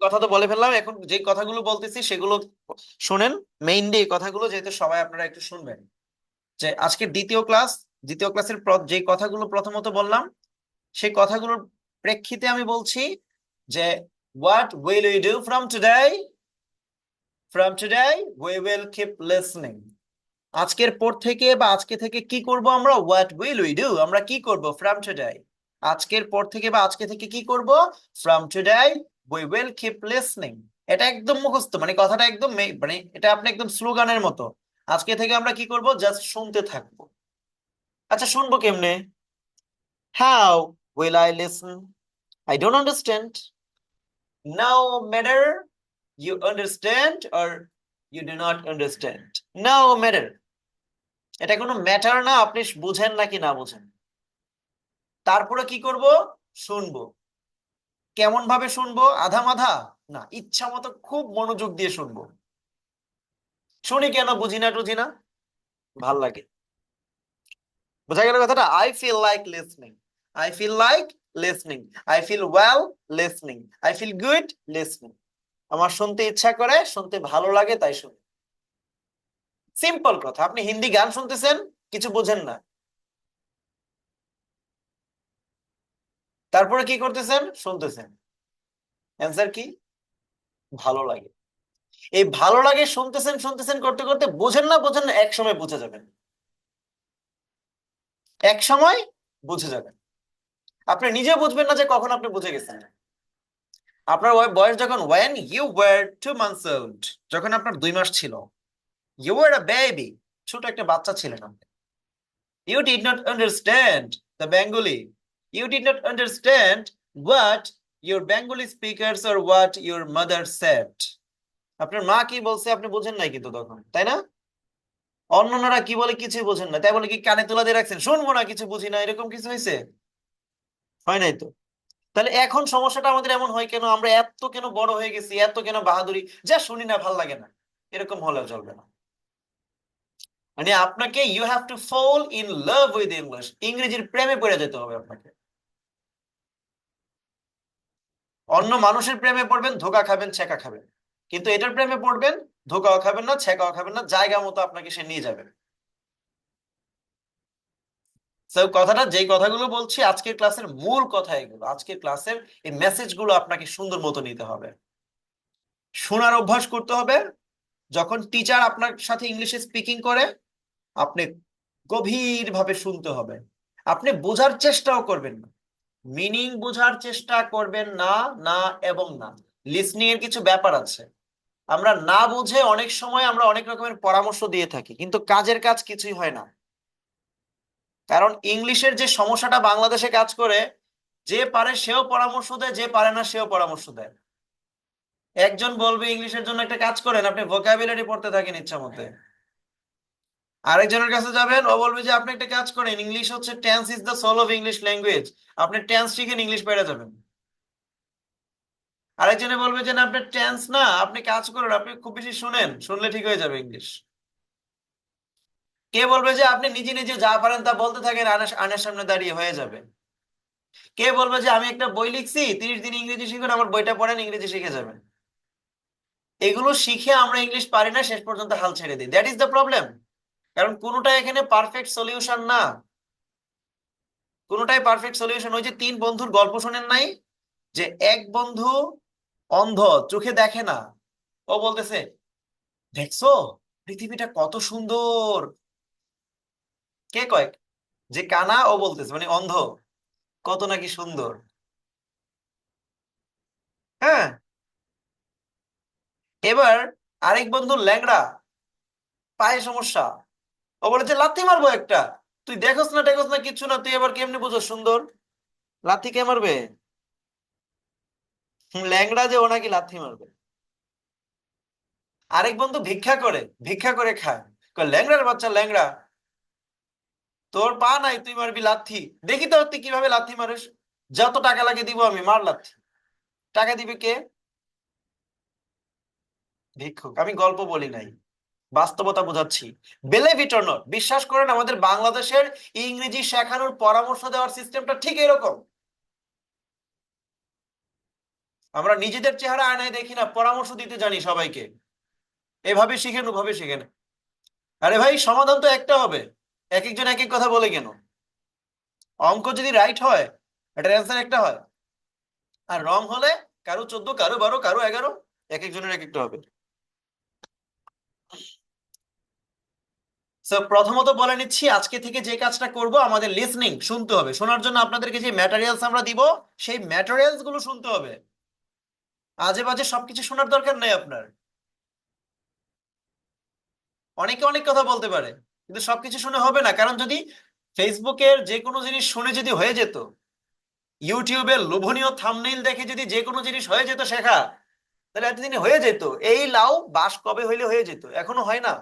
কথা তো বলে ফেললাম, এখন যে কথাগুলো বলতেছি সেগুলো শুনেন। মেইনলি এই কথাগুলো যেহেতু সবাই আপনারা একটু শুনবেন, যে আজকে দ্বিতীয় ক্লাসের যে কথাগুলো প্রথমত বললাম, সেই কথাগুলোর প্রেক্ষিতে আমি বলছি যে what will you do from today? From today we will keep listening. আজকের পর থেকে বা আজকে থেকে কি করব আমরা? হোয়াট উইল উই ডু, আমরা কি করব ফ্রম টুডে? আজকের পর থেকে বা আজকে থেকে কি করব? From today we will keep listening. এটা একদম মুখস্থ, মানে কথাটা একদম মানে এটা আপনি একদম স্লোগানের মতো। আজকে থেকে আমরা কি করব? জাস্ট শুনতে থাকবো। আচ্ছা, শুনবো কেমনে? How will I listen? I don't understand. No matter you understand or you do not understand. No matter. এটা কোনো ম্যাটার না আপনি বুঝেন নাকি না বুঝেন। তারপরে কি করব? শুনবো। কেমন ভাবে শুনবো? আধা মাধা না, ইচ্ছা মতো খুব মনোযোগ দিয়ে শুনবো। শুনি কেন? বুঝি না টুঝি না, ভাল লাগে। বোঝা গেল কথাটা? I feel like listening, I feel like listening, I feel well listening, I feel good listening. আমার শুনতে ইচ্ছা করে, শুনতে ভালো লাগে, তাই শুনি। সিম্পল কথা। আপনি হিন্দি গান শুনতেছেন, কিছু বোঝেন না, তারপরে কি করতেছেন? শুনতেছেন। অ্যান্সার কি? ভালো লাগে। এই ভালো লাগে শুনতেছেন শুনতেছেন করতে করতে বোঝেন না এক সময় বুঝে যাবেন। এক সময় বুঝে যাবেন। আপনি নিজে বুঝবেন না যে কখন আপনি বুঝে গেছেন। আপনার বয়স যখন when you were 2 months old, যখন আপনার 2 মাস ছিল, you were a baby, ছোট একটা বাচ্চা ছিলেন আপনি। You did not understand the Bengali. You did not understand what your Bengali speakers or what your mother said. আপনার মা কি বলছে আপনি বুঝেন নাই কিন্তু তখন, তাই না? অন্যরা কি বলে কিছু বোঝেন না, তাই বলে কি কানে তুলা দিয়ে রাখছেন শুনবো না, কিছু বুঝি না, এরকম কিছু হয়েছে? হয় নাই তো। তাহলে এখন সমস্যাটা আমাদের এমন হয় কেন? আমরা এত কেন বড় হয়ে গেছি, এত কেন বাহাদুরি, যা শুনি না ভাল লাগে না, এরকম হলেও চলবে না। মানে আপনাকে you have to fall in love with English, ইংরেজির প্রেমে পড়ে যেতে হবে আপনাকে। অন্য মানুষের প্রেমে পড়বেন, ধোকা খাবেন, ছেঁকা খাবেন। কিন্তু এটার প্রেমে পড়বেন, ধোকাও খাবেন না, ছেঁকাও খাবেন না, জায়গা মতো আপনাকে সে নিয়ে যাবে। তো কথাটা, যেই কথাগুলো বলছি আজকের ক্লাসের মূল কথা এগুলো, আজকের ক্লাসের এই মেসেজগুলো আপনাকে সুন্দর মতো নিতে হবে। শোনার অভ্যাস করতে হবে। যখন টিচার আপনার সাথে ইংলিশে স্পিকিং করে, আপনি গভীর ভাবে শুনতে হবে। আপনি বোঝার চেষ্টাও করবেন না, মিনিং বোঝার চেষ্টা করবেন না। না এবং না, লিসনিং এর কিছু ব্যাপার আছে। আমরা না বুঝে অনেক সময় আমরা অনেক রকমের পরামর্শ দিয়ে থাকি, কিন্তু কাজের কাজ কিছুই হয় না। কারণ ইংলিশের যে সমস্যাটা বাংলাদেশে কাজ করে, যে পারে সেও পরামর্শ দেয়, যে পারে না সেও পরামর্শ দেয়। একজন বলবে ইংলিশের জন্য একটা কাজ করেন, আপনি ভোকাবুলারি পড়তে থাকেন ইচ্ছা মতে। আরেকজনের কাছে যাবেন, ও বলবে যে আপনি একটা কাজ করেন, ইংলিশ হচ্ছে tense is the soul of English language, আপনি টেন্স শিখেন, ইংলিশ পেরে যাবেন। আরেকজনে বলবে যে না, আপনার টেন্স না, আপনি কাজ করেন, আপনি খুব বেশি শুনেন, শুনলে ঠিক হয়ে যাবে ইংলিশ। কে বলবে যে আপনি নিজে নিজে যা পারেন তা বলতে থাকেন, আয়নার সামনে দাঁড়িয়ে হয়ে যাবে। কে বলবে যে আমি একটা বই লিখছি, 30 দিন ইংরেজি শিখুন, আমার বইটা পড়েন, ইংরেজি শিখে যাবেন। এগুলো শিখে আমরা ইংলিশ পারি না, শেষ পর্যন্ত হাল ছেড়ে দিই। That is the problem. কারণ কোনোটাই এখানে পারফেক্ট সলিউশন না। কোনোটাই পারফেক্ট সলিউশন। ওই যে 3 বন্ধুর গল্প শোনেন নাই, যে এক বন্ধু অন্ধ, চোখে দেখে না, ও বলতেছে দেখছো পৃথিবীটা কত সুন্দর। কে কয়? যে কানা, ও বলতেছে, মানে অন্ধ, কত নাকি সুন্দর। হ্যাঁ। এবার আরেক বন্ধু ল্যাংড়া, পায়ে সমস্যা, ও বলেছে লাথি মারবো একটা। তুই দেখোস না টেকোস না কিচ্ছু না, তুই এবার কেমনি বুঝো সুন্দর? লাথি কে মারবে? ল্যাংড়া যে, ও নাকি লাথি মারবে। আরেক বন্ধু ভিক্ষা করে খায়, কয় ল্যাংড়ার বাচ্চা ল্যাংড়া, তোর পা নাই, তুই মারবি লাথি, দেখি তো তুই কিভাবে লাথি মারিস, যত টাকা লাগে দিব আমি, মার লাথি। টাকা দিবে কে? ভিক্ষুক। আমি গল্প বলি নাই, বাস্তবতা বোঝাচ্ছি। বিলিভ ইট অর নট, বিশ্বাস করেন আমাদের বাংলাদেশের ইংরেজি শেখানোর পরামর্শ দেওয়ার সিস্টেমটা ঠিক এরকম। আমরা নিজেদের চেহারা আয়নায় দেখি না, পরামর্শ দিতে জানি সবাইকে, এভাবে শিখেন ওভাবে শিখেন। আরে ভাই সমাধান তো একটা হবে, এক একজন এক এক কথা বলে কেন? অঙ্ক যদি রাইট হয় এটার অ্যান্সার একটা হয়, আর রং হলে কারো 14, কারো 12, কারো 11, এক একজনের এক একটা হবে। সো প্রথমত বলে নিচ্ছি, আজকে থেকে যে কাজটা করব, আমাদের লিসনিং শুনতে হবে। শোনার জন্য আপনাদেরকে যে ম্যাটেরিয়ালস আমরা দিব, সেই ম্যাটেরিয়ালস গুলো শুনতে হবে। আজে বাজে সবকিছু শোনার দরকার নেই আপনার। অনেকে অনেক কথা বলতে পারে, কিন্তু সবকিছু শুনে হবে না। কারণ যদি ফেসবুকের যে কোনো জিনিস শুনে যদি হয়ে যেত, ইউটিউবের লোভনীয় থাম্বনেইল দেখে যদি যে কোনো জিনিস হয়ে যেত শেখা, তাহলে এতদিনে হয়ে যেত। এই লাউ বাঁশ কবে হইলে হয়ে যেত, এখনো হয় না,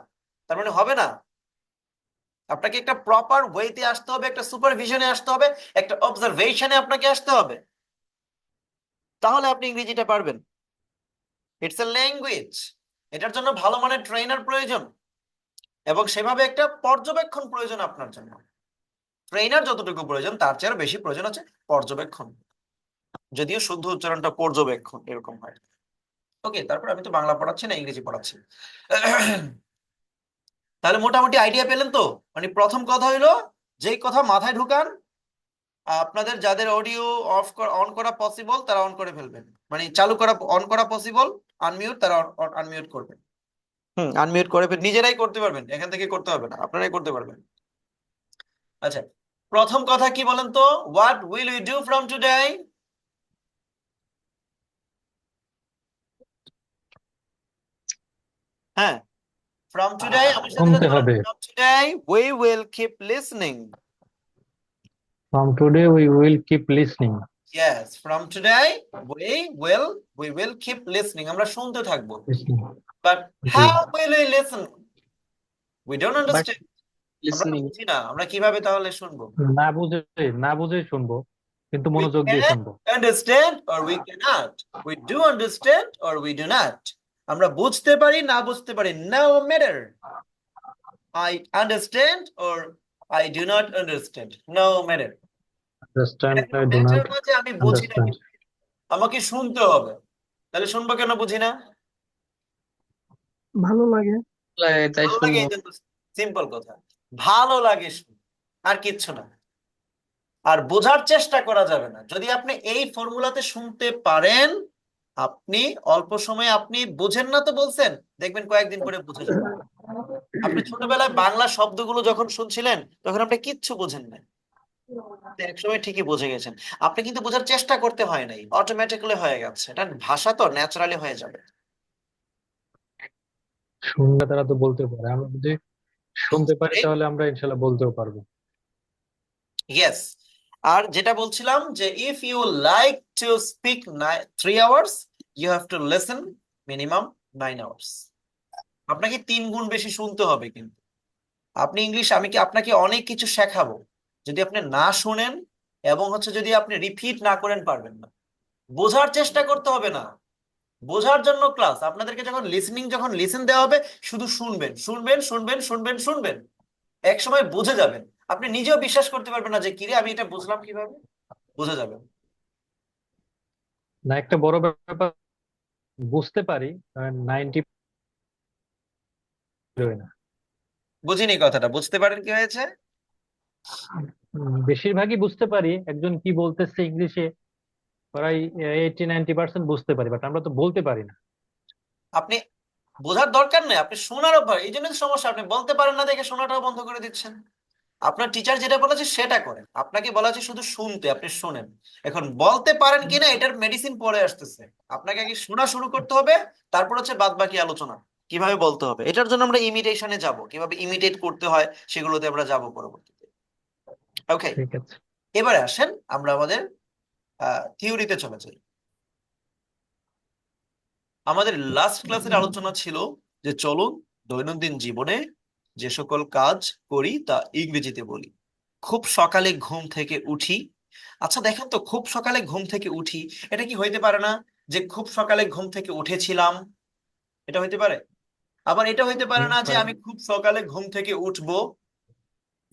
তার মানে হবে না। আপনাকে একটা প্রপার ওয়েতে আসতে হবে, একটা সুপারভিশনে আসতে হবে, একটা অবজারভেশনে আপনাকে আসতে হবে, তাহলে আপনি ইংরেজিটা পারবেন। ইটস এ ল্যাঙ্গুয়েজ, এটার জন্য ভালো মানের ট্রেনার প্রয়োজন, এবং সেভাবে একটা পর্যবেক্ষণ প্রয়োজন আপনার জন্য। ট্রেনার যতটুকু প্রয়োজন তার চেয়ে বেশি প্রয়োজন হচ্ছে পর্যবেক্ষণ, যদিও শুদ্ধ উচ্চারণটা পর্যবেক্ষণ এরকম হয়। ওকে, তারপর আমি তো বাংলা পড়াচ্ছি না, ইংরেজি পড়াচ্ছি। তাহলে মোটামুটি আইডিয়া পেলেন তো? মানে প্রথম কথা হইলো, যেই কথা মাথায় ঢুকান, আপনাদের যাদের অডিও অন করা পসিবল তারা অন করে ফেলবেন, মানে চালু করা অন করা পসিবল, আনমিউট তারা আনমিউট করবেন। আনমিউট করে নিজেরাই করতে পারবেন, এখান থেকে করতে হবে না, আপনারাই করতে পারবেন। আচ্ছা, প্রথম কথা কি বলেন তো, what will we do from today? হ্যাঁ, ফ্রম টুডে আমার সাথে শুনতে সাথে বলেন, হবে। From today we will keep listening. From today we will keep listening. Yes, from today we will keep listening. আমরা শুনতে থাকবো। Listening. But G. how will we listen? We don't But understand. আমরা তো listening, বুঝি না, আমরা কিভাবে তাহলে শুনবো? না বুঝে শুনবো, কিন্তু We মনোযোগ দিয়ে can শুনবো। understand or we cannot. We do understand or we do not. আমরা বুঝতে পারি না বুঝতে পারি, no matter. I understand or I do not understand, no matter. Understand, এটা I do ম্যাটার not না যে আমি বুঝি না understand. কিছু, আমাকে শুনতে হবে। তাহলে শুনবো কেন বুঝি না? ভালো লাগে তাই ভালো লাগে শুনবো। এই জন্য। সিম্পল কথা, ভালো লাগে শুনতে, আর কিচ্ছু না। আর বোঝার চেষ্টা করা যাবে না। যদি আপনি এই ফর্মুলাতে শুনতে পারেন, আপনি অল্প সময়ে, আপনি বুঝেন না তো বলছেন, দেখবেন কয়েকদিন পরে বুঝে যাবেন। আপনি ছোটবেলায় বাংলা শব্দগুলো যখন শুনছিলেন তখন আপনি কিচ্ছু বুঝেন না, একসময় ঠিকই বুঝে গেছেন। আপনি কিন্তু বোঝার চেষ্টা করতে হয় নাই, অটোমেটিক্যালি হয়ে গেছে, এটা ভাষা তো ন্যাচারালি হয়ে যাবে। শুনলে তারা তো বলতে পারে, আমরা যদি শুনতে পারি তাহলে আমরা ইনশাল্লাহ বলতেও পারবো। ইয়েস। আর যেটা বলছিলাম যে if you like to speak 3 hours, you have to listen minimum 9 hours। আপনাকে 3 গুণ বেশি শুনতে হবে। কিন্তু আপনি ইংলিশ, আমি কি আপনাকে অনেক কিছু শেখাবো, যদি আপনি না শুনেন এবং যদি আপনি রিপিট না করেন পারবেন না। বোঝার চেষ্টা করতে হবে না, বোঝার জন্য ক্লাস। আপনাদেরকে যখন লিসেন দেওয়া হবে, শুধু শুনবেন শুনবেন শুনবেন শুনবেন শুনবেন, এক সময় বুঝে যাবেন। আপনি নিজেও বিশ্বাস করতে পারবেন না যে কিরে আমি এটা বুঝলাম কিভাবে, বুঝে যাবেন। না, একটা বড় ব্যাপার, বুঝতে পারি 90 না। বুঝিনি কথাটা, বুঝতে পারেন কি হয়েছে? বেশিরভাগই বুঝতে পারি, একজন কি বলতেছে ইংলিশে প্রায় 80-90% বুঝতে পারি, বাট আমরা তো বলতে পারি না। আপনি বোঝার দরকার নেই, আপনি শোনার অভ্যাস, এই জন্য তো সমস্যা। আপনি বলতে পারেন না দেখে শোনাটাও বন্ধ করে দিচ্ছেন। আপনার টিচার যেটা বলেছে সেটা করেন, আপনাকে বলা আছে শুধু শুনতে, আপনি শুনেন। এখন বলতে পারেন কিনা এটার মেডিসিন পরে আসতেছে। আপনাকে আগে শোনা শুরু করতে হবে, তারপর বাদ বাকি আলোচনা কিভাবে বলতে হবে। এটার জন্য আমরা ইমিটেশনে যাব, কিভাবে ইমিটেট করতে হয় সেগুলোতে আমরা যাব পরবর্তীতে। ওকে, ঠিক আছে। এবারে আসেন আমরা আমাদের থিওরিতে চলে যাই। আমাদের লাস্ট ক্লাসের আলোচনা ছিল যে চলুন দৈনন্দিন জীবনে যে সকল কাজ করি তা ইংরেজিতে বলি। খুব সকালে ঘুম থেকে উঠি। আচ্ছা দেখেন তো, খুব সকালে ঘুম থেকে উঠি, এটা কি হইতে পারে না যে খুব সকালে ঘুম থেকে উঠেছিলাম? এটা হইতে পারে। আবার এটা হইতে পারে না যে পারে। আমি খুব সকালে ঘুম থেকে উঠবো?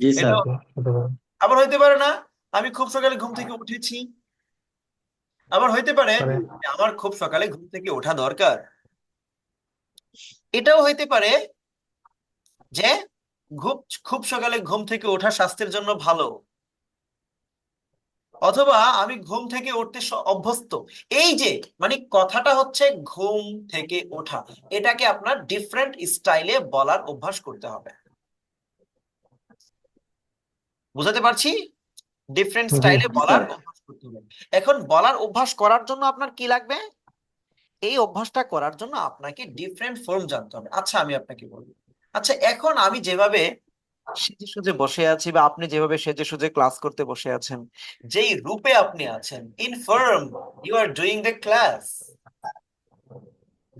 জি এটা স্যার। হতে পারে। আবার হইতে পারে না আমি খুব সকালে ঘুম থেকে উঠেছি। আবার হইতে পারে পারে। যে আমার খুব সকালে ঘুম থেকে ওঠা দরকার। এটাও হইতে পারে যে খুব খুব সকালে ঘুম থেকে ওঠা স্বাস্থ্যের জন্য ভালো। অথবা আমি ঘুম থেকে উঠতে অভ্যস্ত। এই যে মানে কথাটা হচ্ছে ঘুম থেকে ওঠা, এটাকে আপনার ডিফারেন্ট স্টাইলে বলার অভ্যাস করতে হবে। বুঝাতে পারছি? ডিফারেন্ট জি। স্টাইলে জি বলার স্যার। অভ্যাস করতে হবে। এখন বলার অভ্যাস করার জন্য আপনার কি লাগবে? এই অভ্যাসটা করার জন্য আপনাকে ডিফারেন্ট ফর্ম জানতে হবে। আচ্ছা আমি আপনাকে বলবো, আচ্ছা এখন আমি যেভাবে সেজে সুজে বসে আছি বা আপনি যেভাবে সেজে সুজে ক্লাস করতে বসে আছেন, যেই রূপে আপনি আছেন, in form you are doing the class,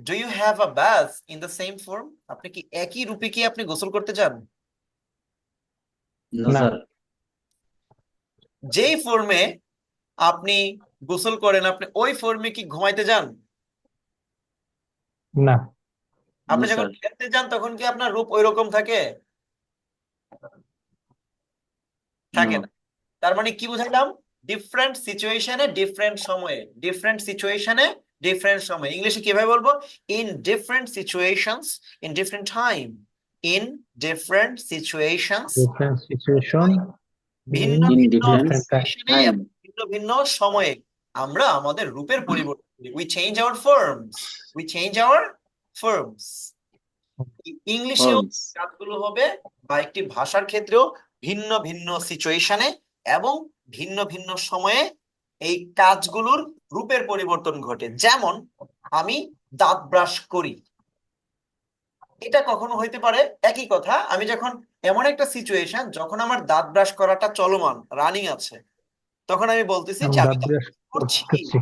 do you have a bath in the same form? আপনি কি একই রূপে কি আপনি গোসল করতে যান? নো না। স্যার। যেই ফর্মে আপনি গোসল করেন, আপনি ওই ফর্মে কি ঘুমাইতে যান? না। আপনি নো যখন স্যার। খেলতে যান তখন কি আপনার রূপ ওই রকম থাকে? নো। থাকে না। তার মানে কি বুঝাইলাম? ডিফারেন্ট সিচুয়েশনে ডিফারেন্ট সময়ে, ডিফারেন্ট সিচুয়েশনে ডিফারেন্ট সময়ে। ইংলিশে কিভাবে বলবো? In different situations, in different time, in different situations, different situation ভিন্ন ইন ইন ভিন্ন ডিফারেন্স ডিফারেন্ট টাইম। সিচুয়েশনে টাইম। এবং ভিন্ন ভিন্ন সময়ে আমরা আমাদের রূপের পরিবর্তন করি। We change our forms, we change our forms. ইংলিশেও ফর্মস। কাজগুলো হবে বা একটি ভাষার ক্ষেত্রেও ভিন্ন ভিন্ন সিচুয়েশনে এবং ভিন্ন ভিন্ন সময়ে এই কাজগুলোর রূপের পরিবর্তন ঘটে। যেমন আমি দাঁত ব্রাশ করি, এটা কখনো হইতে পারে একই কথা। আমি যখন এমন একটা সিচুয়েশন যখন আমার দাঁত ব্রাশ করাটা চলমান, রানিং আছে, তখন আমি বলতেছি আমি যে আমি দাঁত দাঁত ব্রাশ ব্রাশ করছি। করতেছি।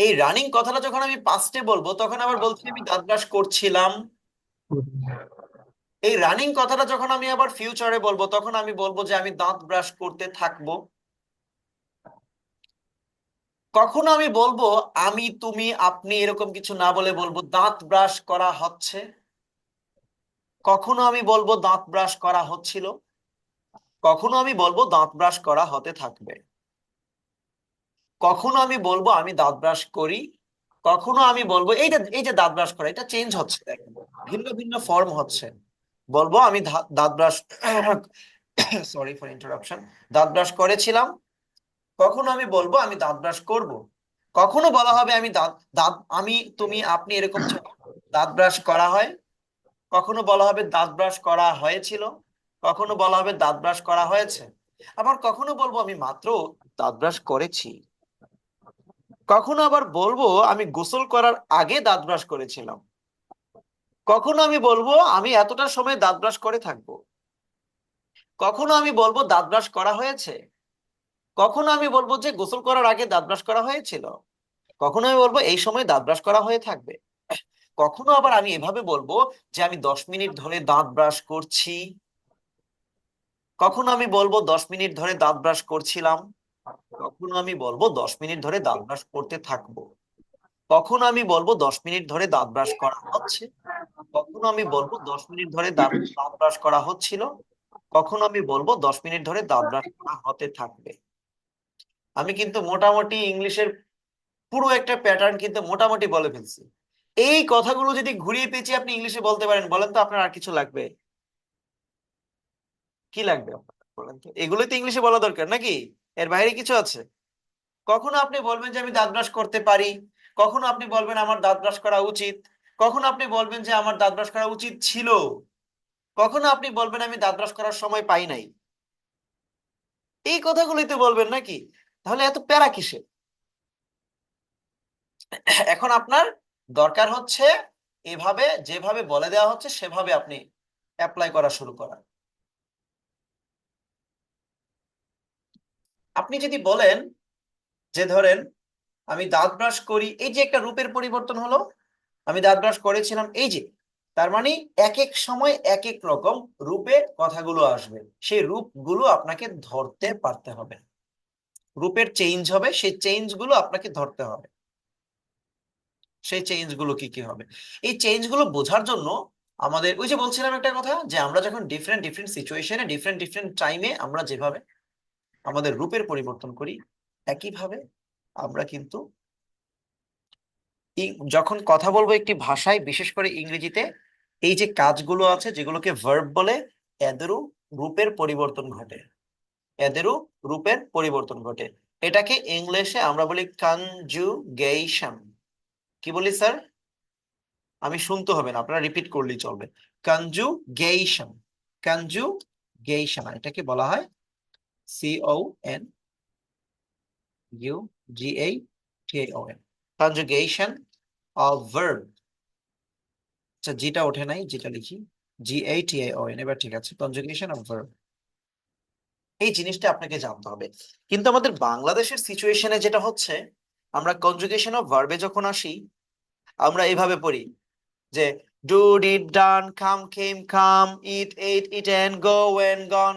এই রানিং কথাটা যখন আমি পাস্টে বলবো তখন আবার বলছি আমি দাঁত ব্রাশ করছিলাম। এই রানিং কথাটা যখন আমি আবার ফিউচারে বলবো তখন আমি বলবো যে আমি দাঁত ব্রাশ করতে থাকবো। কখনো আমি বলবো আমি, তুমি, আপনি এরকম কিছু না বলে বলবো দাঁত ব্রাশ করা হচ্ছে। কখনো আমি বলবো দাঁত ব্রাশ করা হচ্ছিল। কখনো আমি বলবো দাঁত ব্রাশ করা হতে থাকবে। কখনো আমি বলবো আমি দাঁত ব্রাশ করি। কখনো আমি বলবো এই যে দাঁত ব্রাশ করা, এটা চেঞ্জ হচ্ছে, দেখেন ভিন্ন ভিন্ন ফর্ম হচ্ছে। বলবো আমি দাঁত ব্রাশ সরি ফর ইন্টারাপশন, দাঁত ব্রাশ করেছিলাম। কখনো আমি বলবো আমি দাঁত ব্রাশ করব। কখনো বলা হবে আমি দাঁত দাঁত আমি, তুমি, আপনি এরকম দাঁত ব্রাশ করা হয়। কখনো বলা হবে দাঁত ব্রাশ করা হয়েছিল। কখনো বলা হবে দাঁত ব্রাশ করা হয়েছে। আবার কখনো বলবো আমি মাত্র দাঁত ব্রাশ করেছি। কখনো আবার বলবো আমি গোসল করার আগে দাঁত ব্রাশ করেছিলাম। কখনো আমি বলবো আমি এতটা সময় দাঁত ব্রাশ করে থাকবো। কখনো আমি বলবো দাঁত ব্রাশ করা হয়েছে। কখনো আমি বলবো যে গোসল করার আগে দাঁত ব্রাশ করা হয়েছিল। কখনো আমি বলবো এই সময় দাঁত ব্রাশ করা হয়ে থাকবে। কখনো আবার আমি এভাবে বলবো যে আমি 10 মিনিট ধরে দাঁত ব্রাশ করছি। কখনো আমি বলবো 10 মিনিট ধরে দাঁত ব্রাশ করছিলাম। কখনো আমি বলবো 10 মিনিট ধরে দাঁত ব্রাশ করতে থাকবো। কখনো আমি বলবো 10 মিনিট ধরে দাঁত ব্রাশ করা হচ্ছে। কখনো আমি বলবো 10 মিনিট ধরে দাঁত দাঁত ব্রাশ করা হচ্ছিল। কখনো আমি বলবো 10 মিনিট ধরে দাঁত ব্রাশ করা হতে থাকবে। আমি কিন্তু মোটামুটি ইংলিশের পুরো একটা প্যাটার্ন কিন্তু মোটামুটি বলে ফেলছি। এই কথাগুলো যদি ঘুরিয়ে পেঁচিয়ে আপনি ইংলিশে বলতে পারেন, বলেন তো আপনার আর কিছু লাগবে? কি লাগবে আপনার বলেন তো? এগুলোই তো ইংলিশে বলা দরকার নাকি? এর বাইরে কিছু আছে? কখনো আপনি বলবেন যে আমি দাঁত ব্রাশ করতে পারি। কখনো আপনি বলবেন আমার দাঁত ব্রাশ করা উচিত। কখনো আপনি বলবেন যে আমার দাঁত ব্রাশ করা উচিত ছিল। কখনো আপনি বলবেন আমি দাঁত ব্রাশ করার সময় পাই নাই। এই কথাগুলোই তো বলবেন নাকি? তাহলে এত প্যারা কিসে? এখন আপনার দরকার হচ্ছে এভাবে যেভাবে বলে দেওয়া হচ্ছে সেভাবে আপনি অ্যাপ্লাই করা শুরু করা। আপনি যদি বলেন যে ধরেন আমি দাঁত ব্রাশ করি, এই যে একটা রূপের পরিবর্তন হলো। আমি দাঁত ব্রাশ করেছিলাম, এই যে তার মানে এক এক সময় এক এক রকম রূপে কথাগুলো আসবে। সেই রূপগুলো আপনাকে ধরতে পারতে হবে। রূপের চেঞ্জ হবে, সেই চেঞ্জ গুলো আপনাকে ধরতে হবে। সেই চেঞ্জ গুলো কি কি হবে, এই চেঞ্জ গুলো বোঝার জন্য আমাদের ওই যে বলছিলাম একটা কথা, যে আমরা যখন ডিফারেন্ট ডিফারেন্ট সিচুয়েশনে ডিফারেন্ট ডিফারেন্ট টাইমে আমরা যেভাবে আমাদের রূপের পরিবর্তন করি, একইভাবে আমরা কিন্তু যখন কথা বলবো একটি ভাষায়, বিশেষ করে ইংরেজিতে, এই যে কাজগুলো আছে যেগুলোকে ভার্ব বলে, এদেরও রূপের পরিবর্তন ঘটে। এদেরও রূপের পরিবর্তন ঘটে। এটাকে ইংলিশে আমরা বলি কনজুগেশন। কি বলি স্যার? আমি শুনতে হবে না, আপনারা রিপিট করলেই চলবে। কনজুগেশন। কনজুগেশন এটাকে বলা হয় CONJUGATION, কনজুগেশন অফ ভার্ব। আচ্ছা, যেটা ওঠে নাই, যেটা লিখি GATION, এবার ঠিক আছে, কনজুগেশন অফ ভার্ব। এই জিনিসটা আপনাকে জানতে হবে। কিন্তু আমাদের বাংলাদেশের সিচুয়েশনে যেটা হচ্ছে, আমরা কনজুগেশন অফ ভার্বে যখন আসি, আমরা এভাবে পড়ি যে do, did, done, come, came, come, eat, ate, eaten, go, went, gone.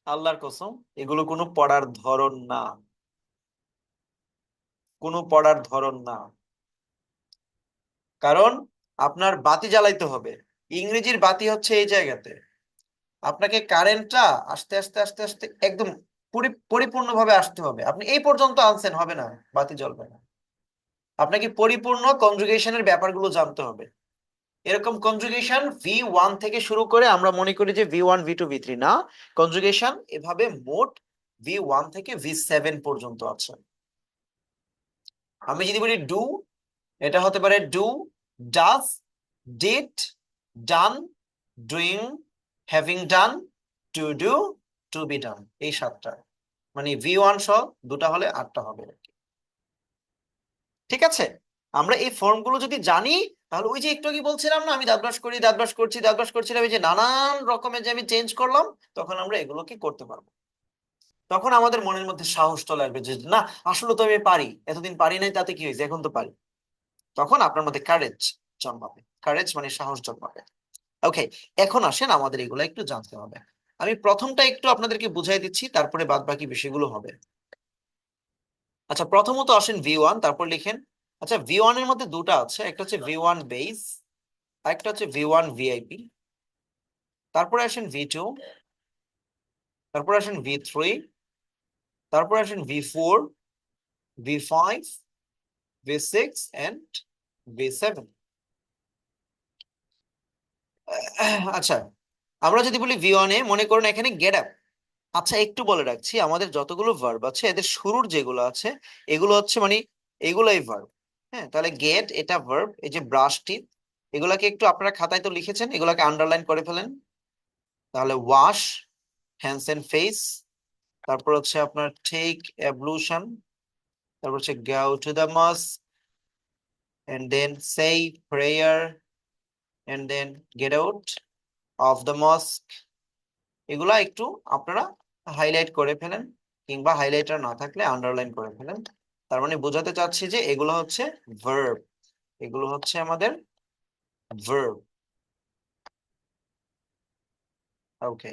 আল্লাহর কসম, এগুলো কোনো পড়ার ধরন না, কোনো পড়ার ধরন না। কারণ আপনার বাতি জ্বালাইতে হবে। ইংরেজির বাতি হচ্ছে এই জায়গাতে। আপনাকে কারেন্টটা আস্তে আস্তে আস্তে আস্তে একদম পরিপূর্ণভাবে আসতে হবে। আপনি এই পর্যন্ত আনছেন, হবে না, বাতি জ্বলবে না। আপনাকে পরিপূর্ণ কনজুগেশনের ব্যাপারগুলো জানতে হবে। এরকম কনজুগেশন V1 থেকে শুরু করে আমরা মনে করি যে V1, V2, V3 না, কনজুগেশন এভাবে মোট V1 থেকে V7 পর্যন্ত আছে। আমি যদি বলি ডু, এটা হতে পারে do, does, did, done, doing, having done, to do, to be done. এই 7টা, মানে V1 সহ দুটা হলে 8টা হবে। ঠিক আছে? আমরা এই ফর্মগুলো যদি জানি, তাহলে ওই যে একটু আগে বলছিলাম না, আমি দাঁত ব্রাশ করি, দাঁত ব্রাশ করছি, দাঁত ব্রাশ করছিলাম, এই যে নানান রকমের যে আমি চেঞ্জ করলাম, তখন আমরা এগুলোকে করতে পারবো। তখন আমাদের মনের মধ্যে সাহস চলে আসবে যে না, আসলে তো আমি পারি, এতদিন পারি নাই, তাতে কি হয়েছে, এখন তো পারি। তখন আপনার মধ্যে কারেজ জন্মাবে। কারেজ মানে সাহস জন্মাবে। ওকে, এখন আসেন, আমাদের এগুলো একটু জানতে হবে। আমি প্রথমটা একটু আপনাদেরকে বুঝাই দিচ্ছি, তারপরে বাদ বাকি বিষয়গুলো হবে। আচ্ছা, প্রথমত আসেন V1, তারপর লিখেন। আচ্ছা, V1 এর মধ্যে দুটো আছে, একটা হচ্ছে V1 বেস, আরেকটা হচ্ছে V1 VIP। তারপরে আসেন V2, তারপর আসেন V3, তারপর আসেন V4, V5, V6 and V7। আচ্ছা, আমরা যদি বলি V1 এ, মনে করুন এখানে গেট আপ। আচ্ছা, একটু বলে রাখছি, আমাদের যতগুলো ভার্ব আছে এদের শুরুর যেগুলো আছে, এগুলো হচ্ছে মানে এগুলাই ভার্ব। হ্যাঁ, তাহলে গেট এটা ভার্ব। এই যে ব্রাশ টিথ, এগুলাকে একটু আপনারা খাতায় তো লিখেছেন, এগুলাকে আন্ডারলাইন করে ফেলেন। তাহলে ওয়াশ হ্যান্ডস এন্ড ফেস, তারপর হচ্ছে আপনার টেক অ্যাবলুশন, তারপর হচ্ছে go to the mosque, and then say prayer, and then get out of the mosque. এগুলা একটু আপনারা হাইলাইট করে ফেলেন, কিংবা হাইলাইটার না থাকলে আন্ডারলাইন করে ফেলেন। তার মানে বোঝাতে চাচ্ছি যে এগুলো হচ্ছে ভার্ব, এগুলো হচ্ছে আমাদের ভার্ব। ওকে,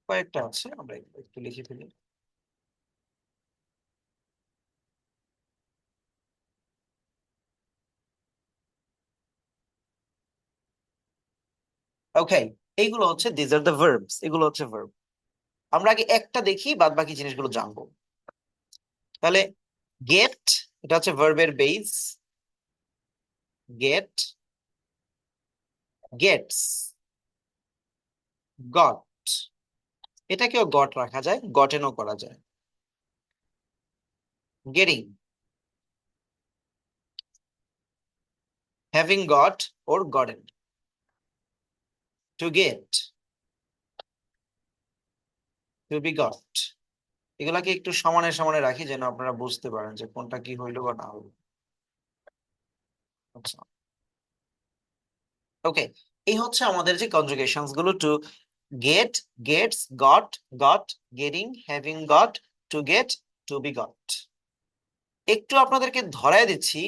কয়েকটা আছে, আমরা একটু লিখে ফেলি। ওকে, এইগুলো হচ্ছে দিস আর দ্য ভার্বস, এগুলো হচ্ছে ভার্ব। আমরা আগে একটা দেখি, বাদ বাকি জিনিসগুলো জানবো। তাহলে গেট, এটা হচ্ছে ভার্বের বেস। গেট, গেটস, গট, এটাকেও গট রাখা যায়, গটেনও করা যায়। Getting, having got or gotten. To get, to be got. এগুলাকে একটু সমানে সমানে রাখি, যেন আপনারা বুঝতে পারেন যে কোনটা কি হইলো বা না হইলো। আচ্ছা, ওকে, এই হচ্ছে আমাদের যে কনজুগেশনস গুলো। To get, gets, got, got, getting, having got, to get, to be got. একটু আপনাদেরকে ধরায় দিচ্ছি,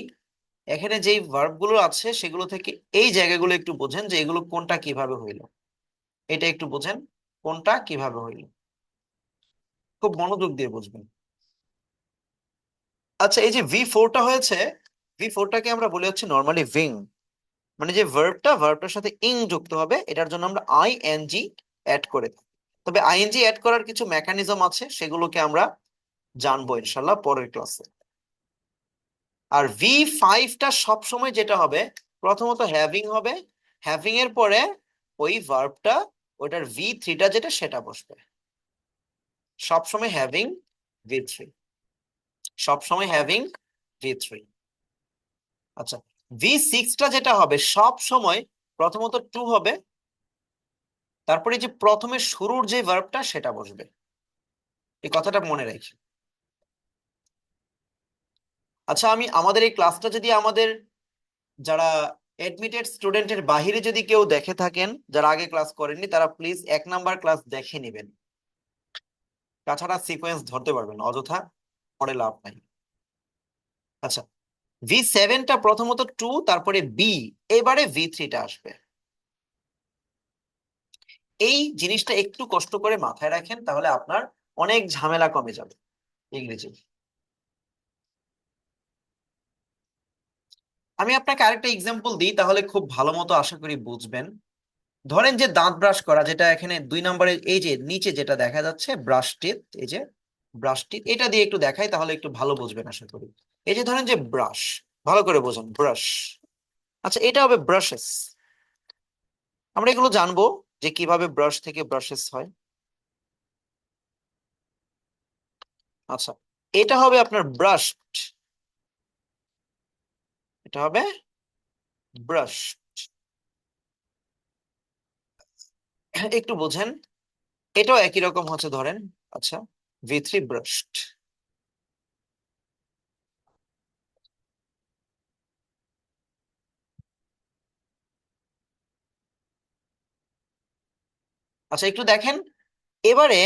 এখানে যেই ভার্ব গুলো আছে সেগুলো থেকে এই জায়গাগুলো একটু বোঝেন যে এগুলো কোনটা কিভাবে হইলো। এটা একটু বোঝেন কোনটা কিভাবে হইলো, খুব মনোযোগ দিয়ে বুঝবেন। আচ্ছা, এই যে V4টা হয়েছে, V4টাকে আমরা বলি হচ্ছে নর্মালি ভিং, মানে যে ভার্বটার সাথে ইং যুক্ত হবে, এটার জন্য আমরা আইএনজি অ্যাড করে দিই। তবে আইএনজি অ্যাড করার কিছু মেকানিজম আছে, সেগুলোকে আমরা জানবো ইনশাল্লাহ পরের ক্লাসে। আর V5টা সবসময় যেটা হবে, প্রথমত হ্যাভিং হবে, হ্যাভিং এর পরে ওই ভার্বটা, ওটার V3টা যেটা সেটা বসবে। সবসময় হ্যাভিং V3, সবসময় হ্যাভিং V3। আচ্ছা, V6টা যেটা হবে সব সময় প্রথমত টু হবে, তারপরে যে প্রথমে শুরুর যে ভার্বটা সেটা বসবে। এই কথাটা মনে রাখি। আচ্ছা, আমি আমাদের এই ক্লাসটা যদি আমাদের যারা এডমিটেড স্টুডেন্টের বাহিরে যদি কেউ দেখে থাকেন, যারা আগে ক্লাস করেননি, তারা প্লিজ 1 নাম্বার ক্লাস দেখে নেবেন, তাছাড়া সিকোয়েন্স ধরতে পারবেন না, অযথা পরে লাভ নাই। আচ্ছা, V7টা প্রথমত টু, তারপরে বি, এবারে V3টা আসবে। এই জিনিসটা একটু কষ্ট করে মাথায় রাখেন, তাহলে আপনার অনেক ঝামেলা কমে যাবে ইংরেজি। আমি আপনাকে আরেকটা এক্সাম্পল দিই, তাহলে খুব ভালো মতো আশা করি বুঝবেন। ধরেন যে দাঁত ব্রাশ করা, যেটা এখানে 2 নম্বরে এই যে নিচে যেটা দেখা যাচ্ছে ব্রাশ টিথ, এই যে ব্রাশ টিথ, এটা দিয়ে একটু দেখাই তাহলে একটু ভালো বুঝবেন আশা করি। এই যে ধরেন যে ব্রাশ, ভালো করে বোঝেন, ব্রাশ। আচ্ছা, এটা হবে ব্রাশেস। আমরা এগুলো জানবো যে কিভাবে ব্রাশ থেকে ব্রাশেস হয়। আচ্ছা, এটা হবে আপনার ব্রাশ, এটা হবে ব্রাশ। একটু বোঝেন, এটাও একই রকম হচ্ছে, ধরেন। আচ্ছা, V3 ব্রাশড। আচ্ছা, একটু দেখেন এবারে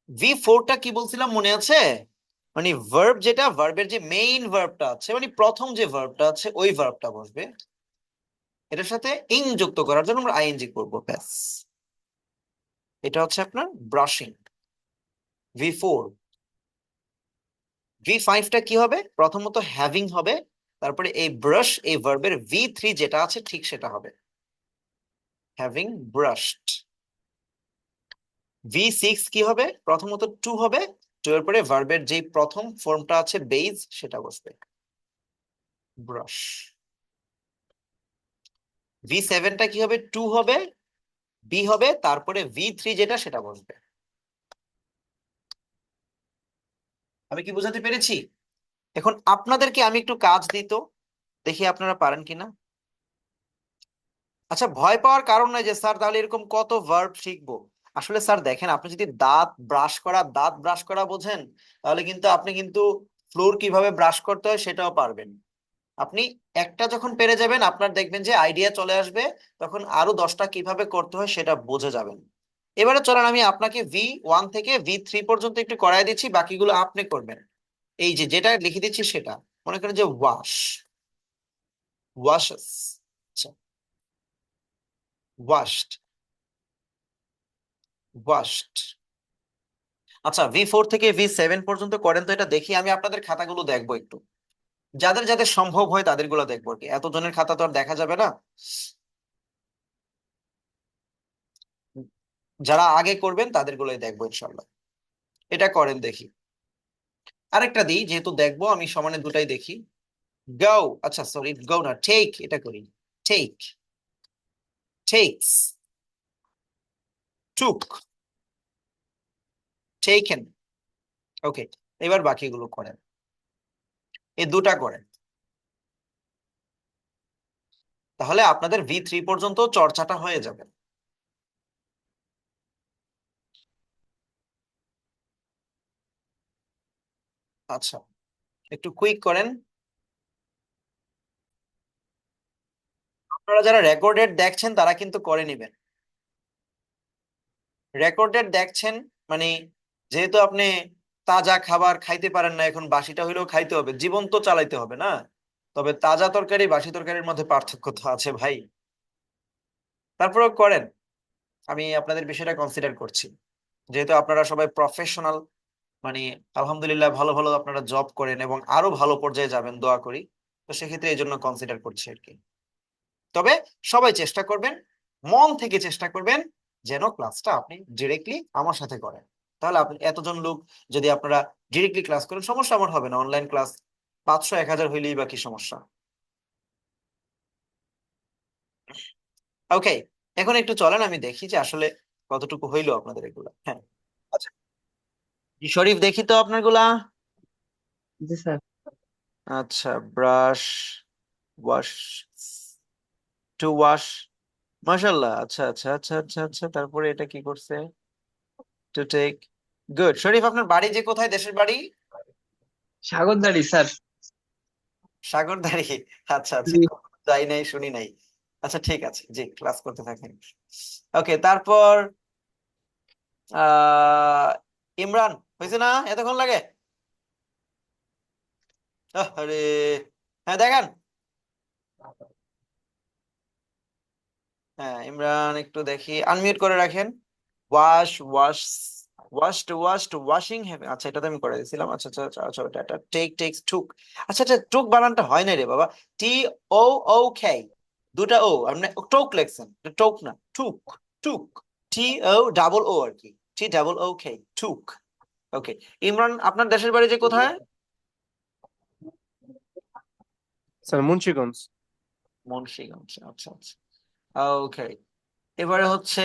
V4টা কি বলছিলাম মনে আছে? মানে ভার্ব, যেটা ভার্বের যে মেইন ভার্বটা আছে, মানে প্রথম যে ভার্বটা আছে ওই ভার্বটা বসবে, এটার সাথে ইং যুক্ত করার জন্য আমরা আইএনজি করবো, ব্যাস। এটা হচ্ছে আপনার ব্রাশিং, V4। V5টা কি হবে? প্রথমত হ্যাভিং হবে, তারপরে এই ব্রাশ, এই ভার্বের V3 যেটা আছে ঠিক সেটা হবে, হ্যাভিং ব্রাশড। V6 কি হবে? প্রথমত টু হবে, টু এর পরে ভার্বের যে প্রথম ফর্মটা আছে বেজ, সেটা বসবে, ব্রাশ। V7টা কি হবে? টু হবে, বি হবে, তারপরে V3 যেটা সেটা বসবে। আমি কি বোঝাতে পেরেছি? এখন আপনাদেরকে আমি একটু কাজ দিত, দেখি আপনারা পারেন কিনা। আচ্ছা, ভয় পাওয়ার কারণ নাই যে স্যার তাহলে এরকম কত ভার্ব শিখবো। আসলে স্যার দেখেন, আপনি যদি দাঁত ব্রাশ করা বোঝেন, তাহলে কিন্তু আপনি কিন্তু ফ্লোর কিভাবে ব্রাশ করতে হয় সেটাও পারবেন। আপনি একটা যখন পেরে যাবেন, আপনার দেখবেন যে আইডিয়া চলে আসবে, তখন আরো 10টা কিভাবে করতে হয় সেটা বুঝে যাবেন। এবারে চলেন আমি আপনাকে V1 থেকে V3 পর্যন্ত একটু করাই দিচ্ছি, বাকিগুলো আপনি করবেন। এই যে যেটা লিখে দিচ্ছি সেটা, মনে করেন যে ওয়াশ, ওয়াশেস, আচ্ছা, ওয়াশড, ওয়াশড। আচ্ছা, V4 থেকে V7 পর্যন্ত করেন তো, এটা দেখি। আমি আপনাদের খাতাগুলো দেখবো একটু, যাদের যাদের সম্ভব হয় তাদের গুলো দেখবো আর কি, এতজনের খাতা তো আর দেখা যাবে না। যারা আগে করবেন তাদের গুলোই দেখবো ইনশাল্লাহ। এটা করেন দেখি। আরেকটা দিই, যেহেতু দেখবো আমি সমানে দুটাই দেখি। গো, আচ্ছা সরি, গো না, টেক, এটা করি। টেক, টেকস, টুক, টেকেন। ওকে, এবার বাকিগুলো করেন, এই দুটা করেন, তাহলে আপনাদের V3 পর্যন্ত চর্চাটা হয়ে যাবে। আচ্ছা, একটু কুইক করেন। আপনারা যারা রেকর্ডেড দেখছেন তারা কিন্তু করে নেবেন। রেকর্ডেড দেখছেন মানে, যেহেতু আপনি তাজা খাবার খাইতে পারেন না, এখন বাসিটা হইলেও খাইতে হবে, জীবন তো চালাইতে হবে না? তবে তাজা তরকারি বাসি তরকারির মধ্যে পার্থক্য তো আছে ভাই। তারপরেও করেন, আমি আপনাদের বিষয়টা কনসিডার করছি, যেহেতু আপনারা সবাই প্রফেশনাল। মানে আলহামদুলিল্লাহ, ভালো ভালো আপনারা জব করেন এবং আরো ভালো পর্যায়ে যাবেন, দোয়া করি। তো সেক্ষেত্রে এই জন্য কনসিডার করছি আর কি। তবে সবাই চেষ্টা করবেন, মন থেকে চেষ্টা করবেন যেন ক্লাসটা আপনি ডিরেক্টলি আমার সাথে করেন। তাহলে আপনি এতজন লোক যদি আপনারা ডিরেক্টলি ক্লাস করেন, সমস্যা আমার হবে না। অনলাইন ক্লাস 500 1000 হইলেই বা কি সমস্যা। ওকে, এখন একটু চলেন আমি দেখি যে আসলে কতটুকু হইলো আপনাদের এগুলা। হ্যাঁ, আচ্ছা জি, শরীফ দেখি তো আপনারগুলা। জি স্যার। আচ্ছা, ব্রাশ, ওয়াশ, টু ওয়াশ, মাশাআল্লাহ। আচ্ছা আচ্ছা আচ্ছা আচ্ছা আচ্ছা, তারপরে এটা কি করছে? To take, good. শরীফ আপনার বাড়ি যে কোথায়, দেশের বাড়ি? সাগরদাড়ি স্যার। সাগরদাড়ি। আচ্ছা আচ্ছা, জি। কখনো যাই নাই, শুনি নাই। আচ্ছা ঠিক আছে, জি ক্লাস করতে থাকেন। ওকে, তারপর আহ ইমরান, হয়েছে না? এতক্ষণ লাগে? আরে হ্যাঁ দেখান। হ্যাঁ ইমরান, একটু দেখি, আনমিউট করে রাখেন। Wash, wash, washed, washing have. আচ্ছা এটা তো আমি করে দিয়েছিলাম। আচ্ছা আচ্ছা আচ্ছা আচ্ছা, এটা টেক, টেক্স, টুক। আচ্ছা আচ্ছা, টুক বানানটা হয় না রে বাবা। টি ও ও কে, দুটা ও, আপনি টোক লেখছেন, টোক না, টুক। টুক, টি ও ডাবল ও আর কি, টি ডাবল ও কে, টুক। ওকে, ইমরান আপনার দেশের বাড়ি যে কোথায়? স্যার মুন্সিগঞ্জ। মুন্সিগঞ্জ। আচ্ছা আচ্ছা, ওকে। এবারে হচ্ছে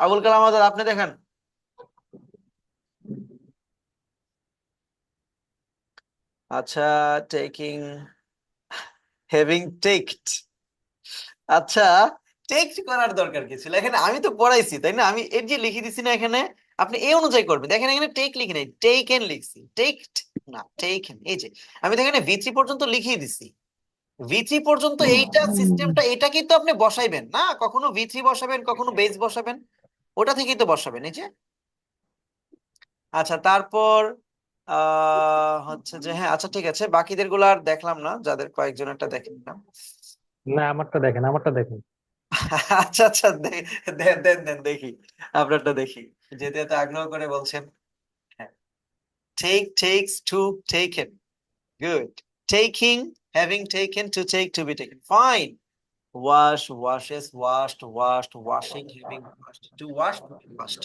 আবুল কালাম আজাদ, আপনি দেখেন। আচ্ছা, টেকিং, হ্যাভিং টেকড। আচ্ছা, টেক্সট করার দরকার কি ছিল এখানে? আমি তো পড়াইছি তাই না? আমি এর যে লিখে দিছি না এখানে, আপনি এই অনুযায়ী করবেন। দেখেন এখানে টেক লিখি নাই, টেকেন লিখছি। টেকড না, টেকেন। এই যে আমি তো এখানে V3 পর্যন্ত লিখিয়ে দিছি। V3 পর্যন্ত এইটা সিস্টেমটা, এটাকেই তো আপনি বসাইবেন না, কখনো V3 বসাবেন, কখনো বেস বসাবেন, ওটা থেকেই তো বসাবেন। এই যে আচ্ছা, তারপর হচ্ছে যে হ্যাঁ, আচ্ছা ঠিক আছে, বাকিদের গুলো আর দেখলাম না, যাদের কয়েকজনেরটা দেখলাম। না, আমারটা দেখেন, আমারটা দেখেন। আচ্ছা আচ্ছা, দেন দেন দেন দেখি, আপনারটা দেখি, যেতে এত আগ্রহ করে বলছেন। হ্যাঁ, take, takes, took, taken, good. Taking, having taken, to take, to be taken, fine. Wash, washes, washed, washed, washing, having washed, to wash, washed.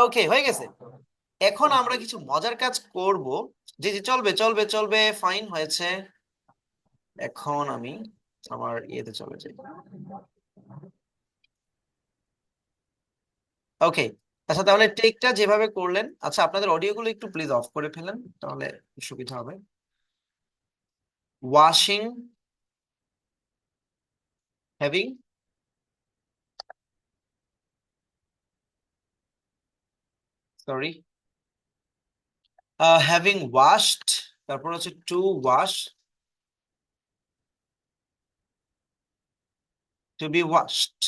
Okay, হয়ে গেছে। এখন আমরা কিছু মজার কাজ করব। জি জি, চলবে চলবে চলবে, ফাইন হয়েছে। এখন আমি আমার ইয়েতে চলে যাই। ওকে, আচ্ছা তাহলে টেকটা যেভাবে করলেন, আচ্ছা আপনাদের অডিও গুলো একটু প্লিজ অফ করে ফেলেন, তাহলে সুবিধা হবে। Washing, having, sorry, having washed, তারপর হচ্ছে to wash, to be washed.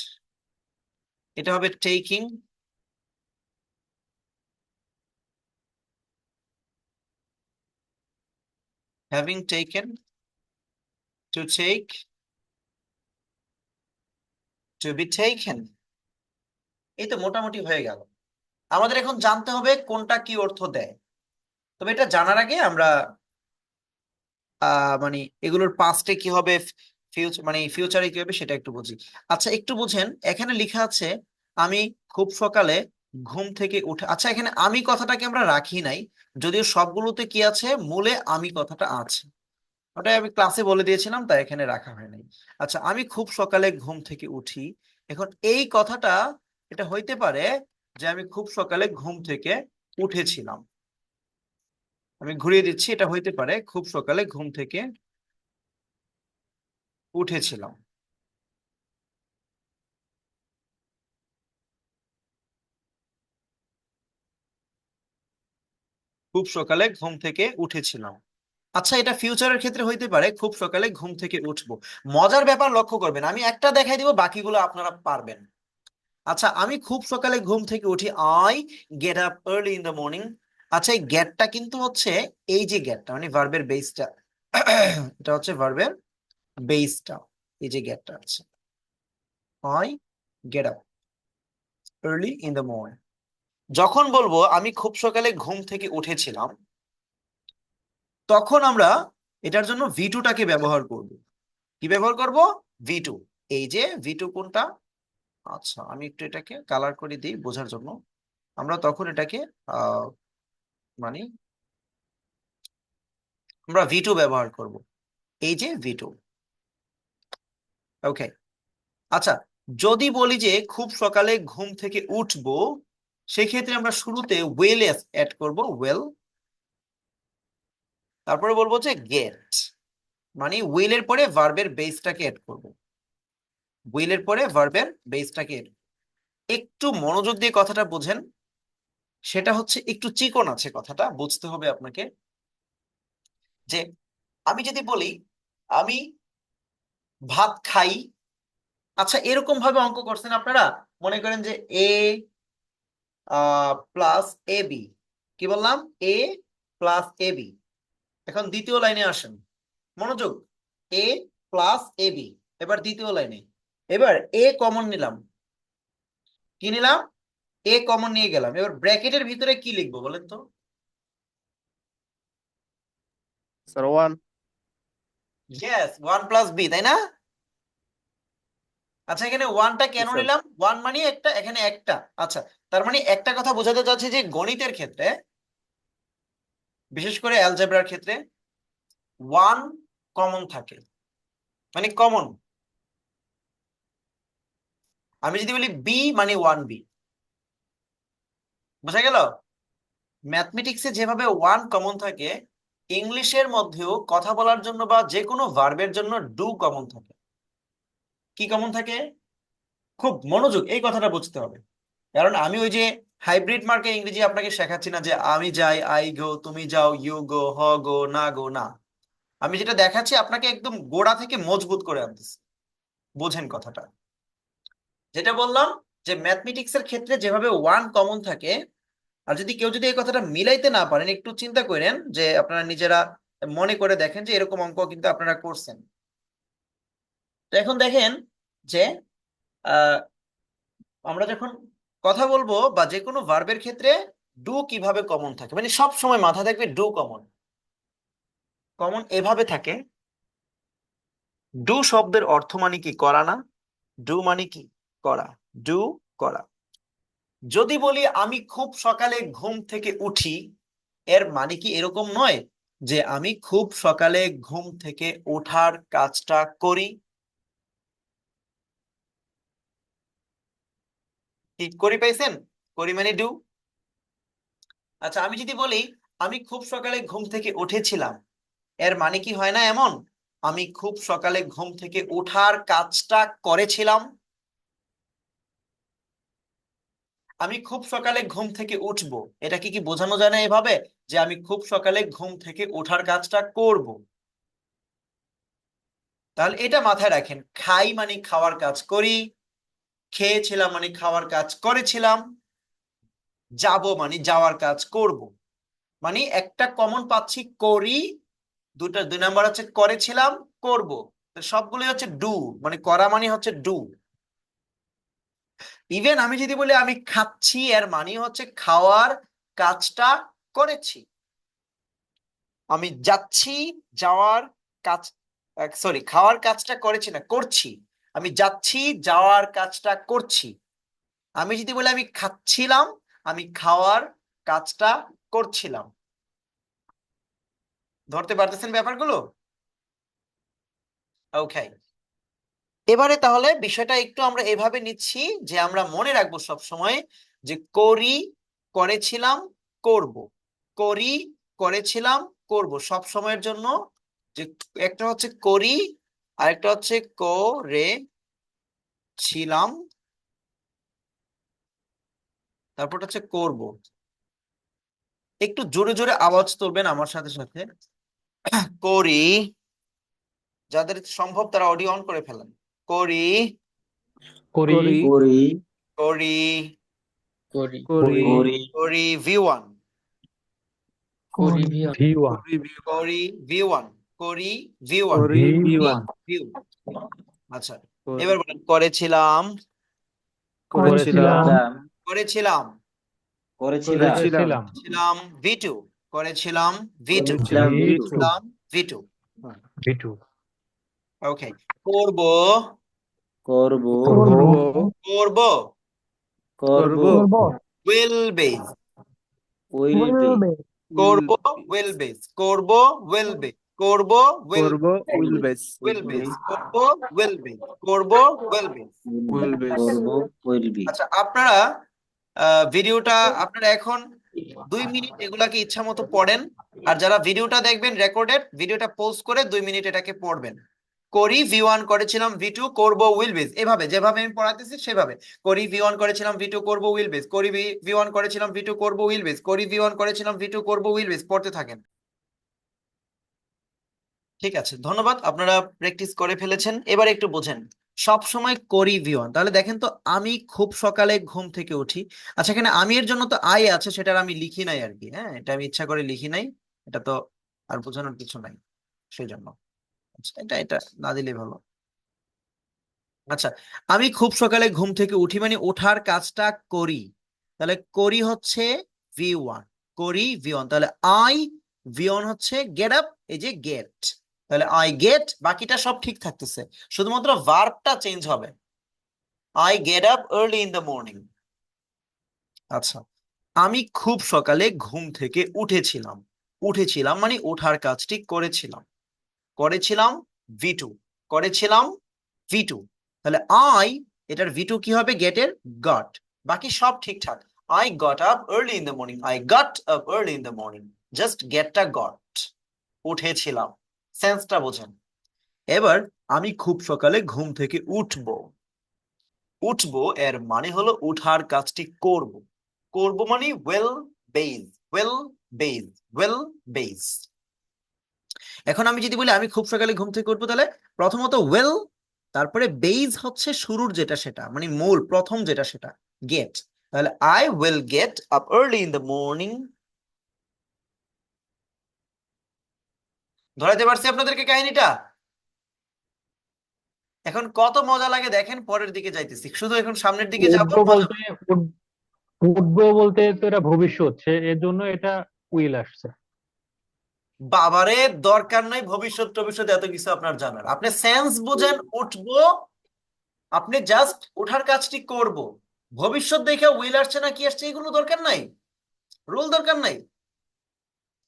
এটা হবে taking, having taken, to take, to be taken. এই তো মোটামুটি হয়ে গেল। আমাদের এখন জানতে হবে কোনটা কি অর্থ দেয়। তবে এটা জানার আগে আমরা মানে এগুলোর পাস্টে কি হবে, ফিউচার মানে ফিউচারে কি হবে সেটা একটু বুঝি। আচ্ছা একটু বুঝেন, এখানে লেখা আছে আমি খুব সকালে ঘুম থেকে উঠে। আচ্ছা, এখানে আমি কথাটাকে আমরা রাখি নাই, যদিও সবগুলোতে কি আছে, মূলে আমি কথাটা আছে। ওটাই আমি ক্লাসে বলে দিয়েছিলাম, তাই এখানে রাখা হয় নাই। আচ্ছা, আমি খুব সকালে ঘুম থেকে উঠি। এখন এই কথাটা, এটা হইতে পারে যে আমি খুব সকালে ঘুম থেকে উঠেছিলাম। আমি ঘুরিয়ে দিচ্ছি, এটা হইতে পারে খুব সকালে ঘুম থেকে উঠেছিলাম। খুব সকালে ঘুম থেকে উঠেছিলাম। আচ্ছা, এটা ফিউচারের ক্ষেত্রে হইতে পারে খুব সকালে ঘুম থেকে উঠবো। মজার ব্যাপার লক্ষ্য করবেন, আমি একটা দেখাই দিব, বাকিগুলো আপনারা পারবেন। আচ্ছা, আমি খুব সকালে ঘুম থেকে উঠি, I get up early in the morning. আচ্ছা, এই গেটটা কিন্তু হচ্ছে, এই যে গেটটা মানে ভার্বের বেসটা, এটা হচ্ছে ভার্বের বেসটা। এই যে গেটটা আছে, I get up early in the morning. যখন বলবো আমি খুব সকালে ঘুম থেকে উঠেছিলাম, তখন আমরা এটার জন্য V2টাকে ব্যবহার করব। কি ব্যবহার করব? V2। এই যে V2 কোনটা? আচ্ছা, আমি একটু এটাকে কালার করে দিই বোঝার জন্য। আমরা তখন এটাকে আহ মানে আমরা V2 ব্যবহার করব। এই যে V2। ওকে। আচ্ছা, যদি বলি যে খুব সকালে ঘুম থেকে উঠবো, সেক্ষেত্রে আমরা শুরুতে ওয়েল অ্যাড করব, ওয়েল। তারপরে বলবো যে গেট, মানে উইলের পরে ভার্বের বেসটাকে অ্যাড করব। উইলের পরে ভার্বের বেসটাকে একটু মনোযোগ দিয়ে কথাটা বুঝেন। সেটা হচ্ছে একটু চিকন আছে, কথাটা বুঝতে হবে আপনাকে। যে আমি যদি বলি আমি ভাত খাই, আচ্ছা এরকম ভাবে অঙ্ক করছেন আপনারা? মনে করেন যে এ প্লাস এ বি, কি বললাম? এ প্লাস এ বি। এখন দ্বিতীয় লাইনে আসেন, মনোযোগ। এ প্লাস এ বি, এবার দ্বিতীয় লাইনে। এবার এ কমন নিলাম, কি নিলাম? এ কমন নিয়ে গেলাম। এবার ব্র্যাকেটের ভিতরে কি লিখবো বলেন তো? Sir, 1. ইয়েস, 1 + b, তাই না? আচ্ছা, এখানে ওয়ানটা কেন Yes, sir. নিলাম? ওয়ান মানে একটা, এখানে একটা। আচ্ছা, তার মানে একটা কথা বোঝাতে চাচ্ছি যে গণিতের ক্ষেত্রে, বিশেষ করে অ্যালজেব্রার ক্ষেত্রে, ওয়ান কমন থাকে, মানে কমন। আমি যদি বলি বি মানে 1b, বোঝা গেল? ম্যাথমেটিক্সে যেভাবে ওয়ান কমন থাকে, ইংলিশের মধ্যেও কথা বলার জন্য বা যে কোনো ভার্বের জন্য ডু কমন থাকে। কি কমন থাকে? খুব মনোযোগ, এই কথাটা বুঝতে হবে। কারণ আমি ওই যে হাইব্রিড মার্কে ইংরেজি আপনাকে শেখাচ্ছি না যে আমি যাই, আই গো, তুমি যাও, ইউ গো, হ গো, না গো, না। আমি যেটা দেখাচ্ছি আপনাকে একদম গোড়া থেকে মজবুত করে আনতেছি। বোঝেন কথাটা। যেটা বললাম যে ম্যাথমেটিক্স এর ক্ষেত্রে যেভাবে ওয়ান কমন থাকে, আর যদি কেউ যদি এই কথাটা মিলাইতে না পারেন, একটু চিন্তা করেন যে আপনারা নিজেরা মনে করে দেখেন যে এরকম অঙ্ক কিন্তু আপনারা করছেন। তো এখন দেখেন যে আহ আমরা যখন কথা বলবো বা যে কোনো ভার্বের ক্ষেত্রে ডু কিভাবে কমন থাকে, মানে সব সময় মাথা থাকবে ডু কমন। কমন এভাবে থাকে, ডু শব্দের অর্থ মানে কি? করা না? ডু মানে কি? করা। ডু, করা। যদি বলি আমি খুব সকালে ঘুম থেকে উঠি, এর মানে কি এরকম নয় যে আমি খুব সকালে ঘুম থেকে ওঠার কাজটা করি? কি করি পাইছেন? করি মানে ডু। আচ্ছা, আমি যদি বলি আমি খুব সকালে ঘুম থেকে উঠেছিলাম, এর মানে কি হয় না এমন? আমি খুব সকালে ঘুম থেকে ওঠার কাজটা করেছিলাম। আমি খুব সকালে ঘুম থেকে উঠবো, এটা কি কি বোঝানো যায় না এভাবে যে আমি খুব সকালে ঘুম থেকে ওঠার কাজটা করব? তাহলে এটা মাথায় রাখেন, খাই মানে খাওয়ার কাজ করি, খেয়েছিলাম মানে খাওয়ার কাজ করেছিলাম, যাব মানে যাওয়ার কাজ করব। মানে একটা কমন পাচ্ছি করি, দুই নাম্বার হচ্ছে করেছিলাম, করব। তো সবগুলোই হচ্ছে ডু, মানে করা মানে হচ্ছে ডু। ইভেন আমি যদি বলি আমি খাচ্ছি, এর মানে হচ্ছে খাওয়ার কাজটা করেছি। আমি যাচ্ছি, যাওয়ার কাজ, সরি, খাওয়ার কাজটা করেছি না, করছি। আমি যাচ্ছি, যাওয়ার কাজটা করছি। আমি যদি বলি আমি খাচ্ছিলাম, আমি খাওয়ার কাজটা করছিলাম। ধরতে পারতেছেন ব্যাপারগুলো? ওকে। এবারে তাহলে বিষয়টা একটু আমরা এভাবে নিচ্ছি যে আমরা মনে রাখবো সব সময় যে করি, করেছিলাম, করব। করি, করেছিলাম, করব সব সময়ের জন্য। যে একটা হচ্ছে করি, আরেকটা হচ্ছে করেছিলাম, তারপর হচ্ছে করব। একটু জোরে জোরে আওয়াজ তুলবেন আমার সাথে সাথে। করি, যাদের সম্ভব তারা অডিও অন করে ফেলেন। করি, করি, Kori, করি করি, করি Kori, করি করি V1, করি ভিয়া V1, Kori, করি V1, করি V1, Kori, V1, V1, view. আচ্ছা, Kori, এবার বলেন করেছিলাম, করেছিলাম, করেছিলাম, করেছিলাম করেছিলাম, করেছিলাম, ছিলাম V2, করেছিলাম V2, করেছিলাম করেছিলাম ভিটু V2, করেছিলাম V2। V2 ওকে, করব, করব করব করব, করব করব উইল বেজ, উইল বি করব, will উইল বেজ, করব, উইল বেজ, করব, উইল, করব will base উইল বেজ, করব, উইল বেজ, করব, উইল বেজ। will base করব উইল বি আচ্ছা, আপনারা ভিডিওটা আপনারা এখন 2 মিনিট এগুলাকে ইচ্ছা মতো পড়েন, আর যারা ভিডিওটা দেখবেন রেকর্ডেড, ভিডিওটা পজ করে 2 মিনিট এটাকে পড়বেন। করি V1 করেছিলাম V2 করব উইল বেস, এভাবে যেভাবে আমি পড়াতেছি সেভাবে। করি V1 করেছিলাম V2 করব উইল বেস, করি V1 করেছিলাম V2 করব উইল বেস, করি V1 করেছিলাম V2 করব উইল বেস, পড়তে থাকেন। ঠিক আছে, ধন্যবাদ, আপনারা প্র্যাকটিস করে ফেলেছেন। এবার একটু বোঝেন, সব সময় করি V1, তাহলে দেখেন তো, আমি খুব সকালে ঘুম থেকে উঠি। আচ্ছা, এখানে আমি এর জন্য তো আই আছে, সেটা আর আমি লিখি নাই আর কি, হ্যাঁ, এটা আমি ইচ্ছা করে লিখি নাই, এটা তো আর বোঝানোর কিছু নাই, সেই জন্য। আচ্ছা, এটা এটা না দিলেই ভালো। আচ্ছা, আমি খুব সকালে ঘুম থেকে উঠি মানে ওঠার কাজটা করি, তাহলে করি হচ্ছে V1, করি V1, তাহলে আই V1 হচ্ছে গেট আপ, এই যে গেট, তাহলে আই গেট, বাকিটা সব ঠিক থাকতেছে, শুধুমাত্র ভার্বটা চেঞ্জ হবে। I get up early in the morning. আচ্ছা, আমি খুব সকালে ঘুম থেকে উঠেছিলাম, উঠেছিলাম মানে ওঠার কাজটি করেছিলাম, করেছিলাম V2, করেছিলাম V2, তাহলে আই, এটার V2 কি হবে, গেটের গট, বাকি সব ঠিকঠাক। I got up early in the morning, I got up early in the morning, just গেটটা গট, উঠেছিলাম, সেন্সটা বোঝেন। এবার আমি খুব সকালে ঘুম থেকে উঠবো, উঠবো এর মানে হলো উঠার কাজটি করব, করব মানে well base, well base, well base. এখন আমি যদি বলি আমি খুব সকালে ঘুম থেকে উঠবো, তাহলে প্রথমত ওয়েল, তারপরে বেজ হচ্ছে শুরুর যেটা সেটা, মানে মূল প্রথম যেটা সেটা, গেট, তাহলে I will get up early in the morning. ধরাতে পারছি আপনাদেরকে কাহিনীটা? এখন কত মজা লাগে দেখেন, পরের দিকে যাইতেছি, শুধু এখন সামনের দিকে যাবো, উঠবো মজা। বলতে উঠবো বলতে তো এটা ভবিষ্যৎ, এর জন্য এটা উইল আসছে। বাবারে, দরকার নাই ভবিষ্যৎ টবিষ্যৎ এত কিছু আপনার জানার, আপনি সেন্স বুঝেন, উঠবো, আপনি জাস্ট ওঠার কাজটি করব, ভবিষ্যৎ দেখে উইল আসছে না কি আসছে এগুলো দরকার নাই, রুল দরকার নাই।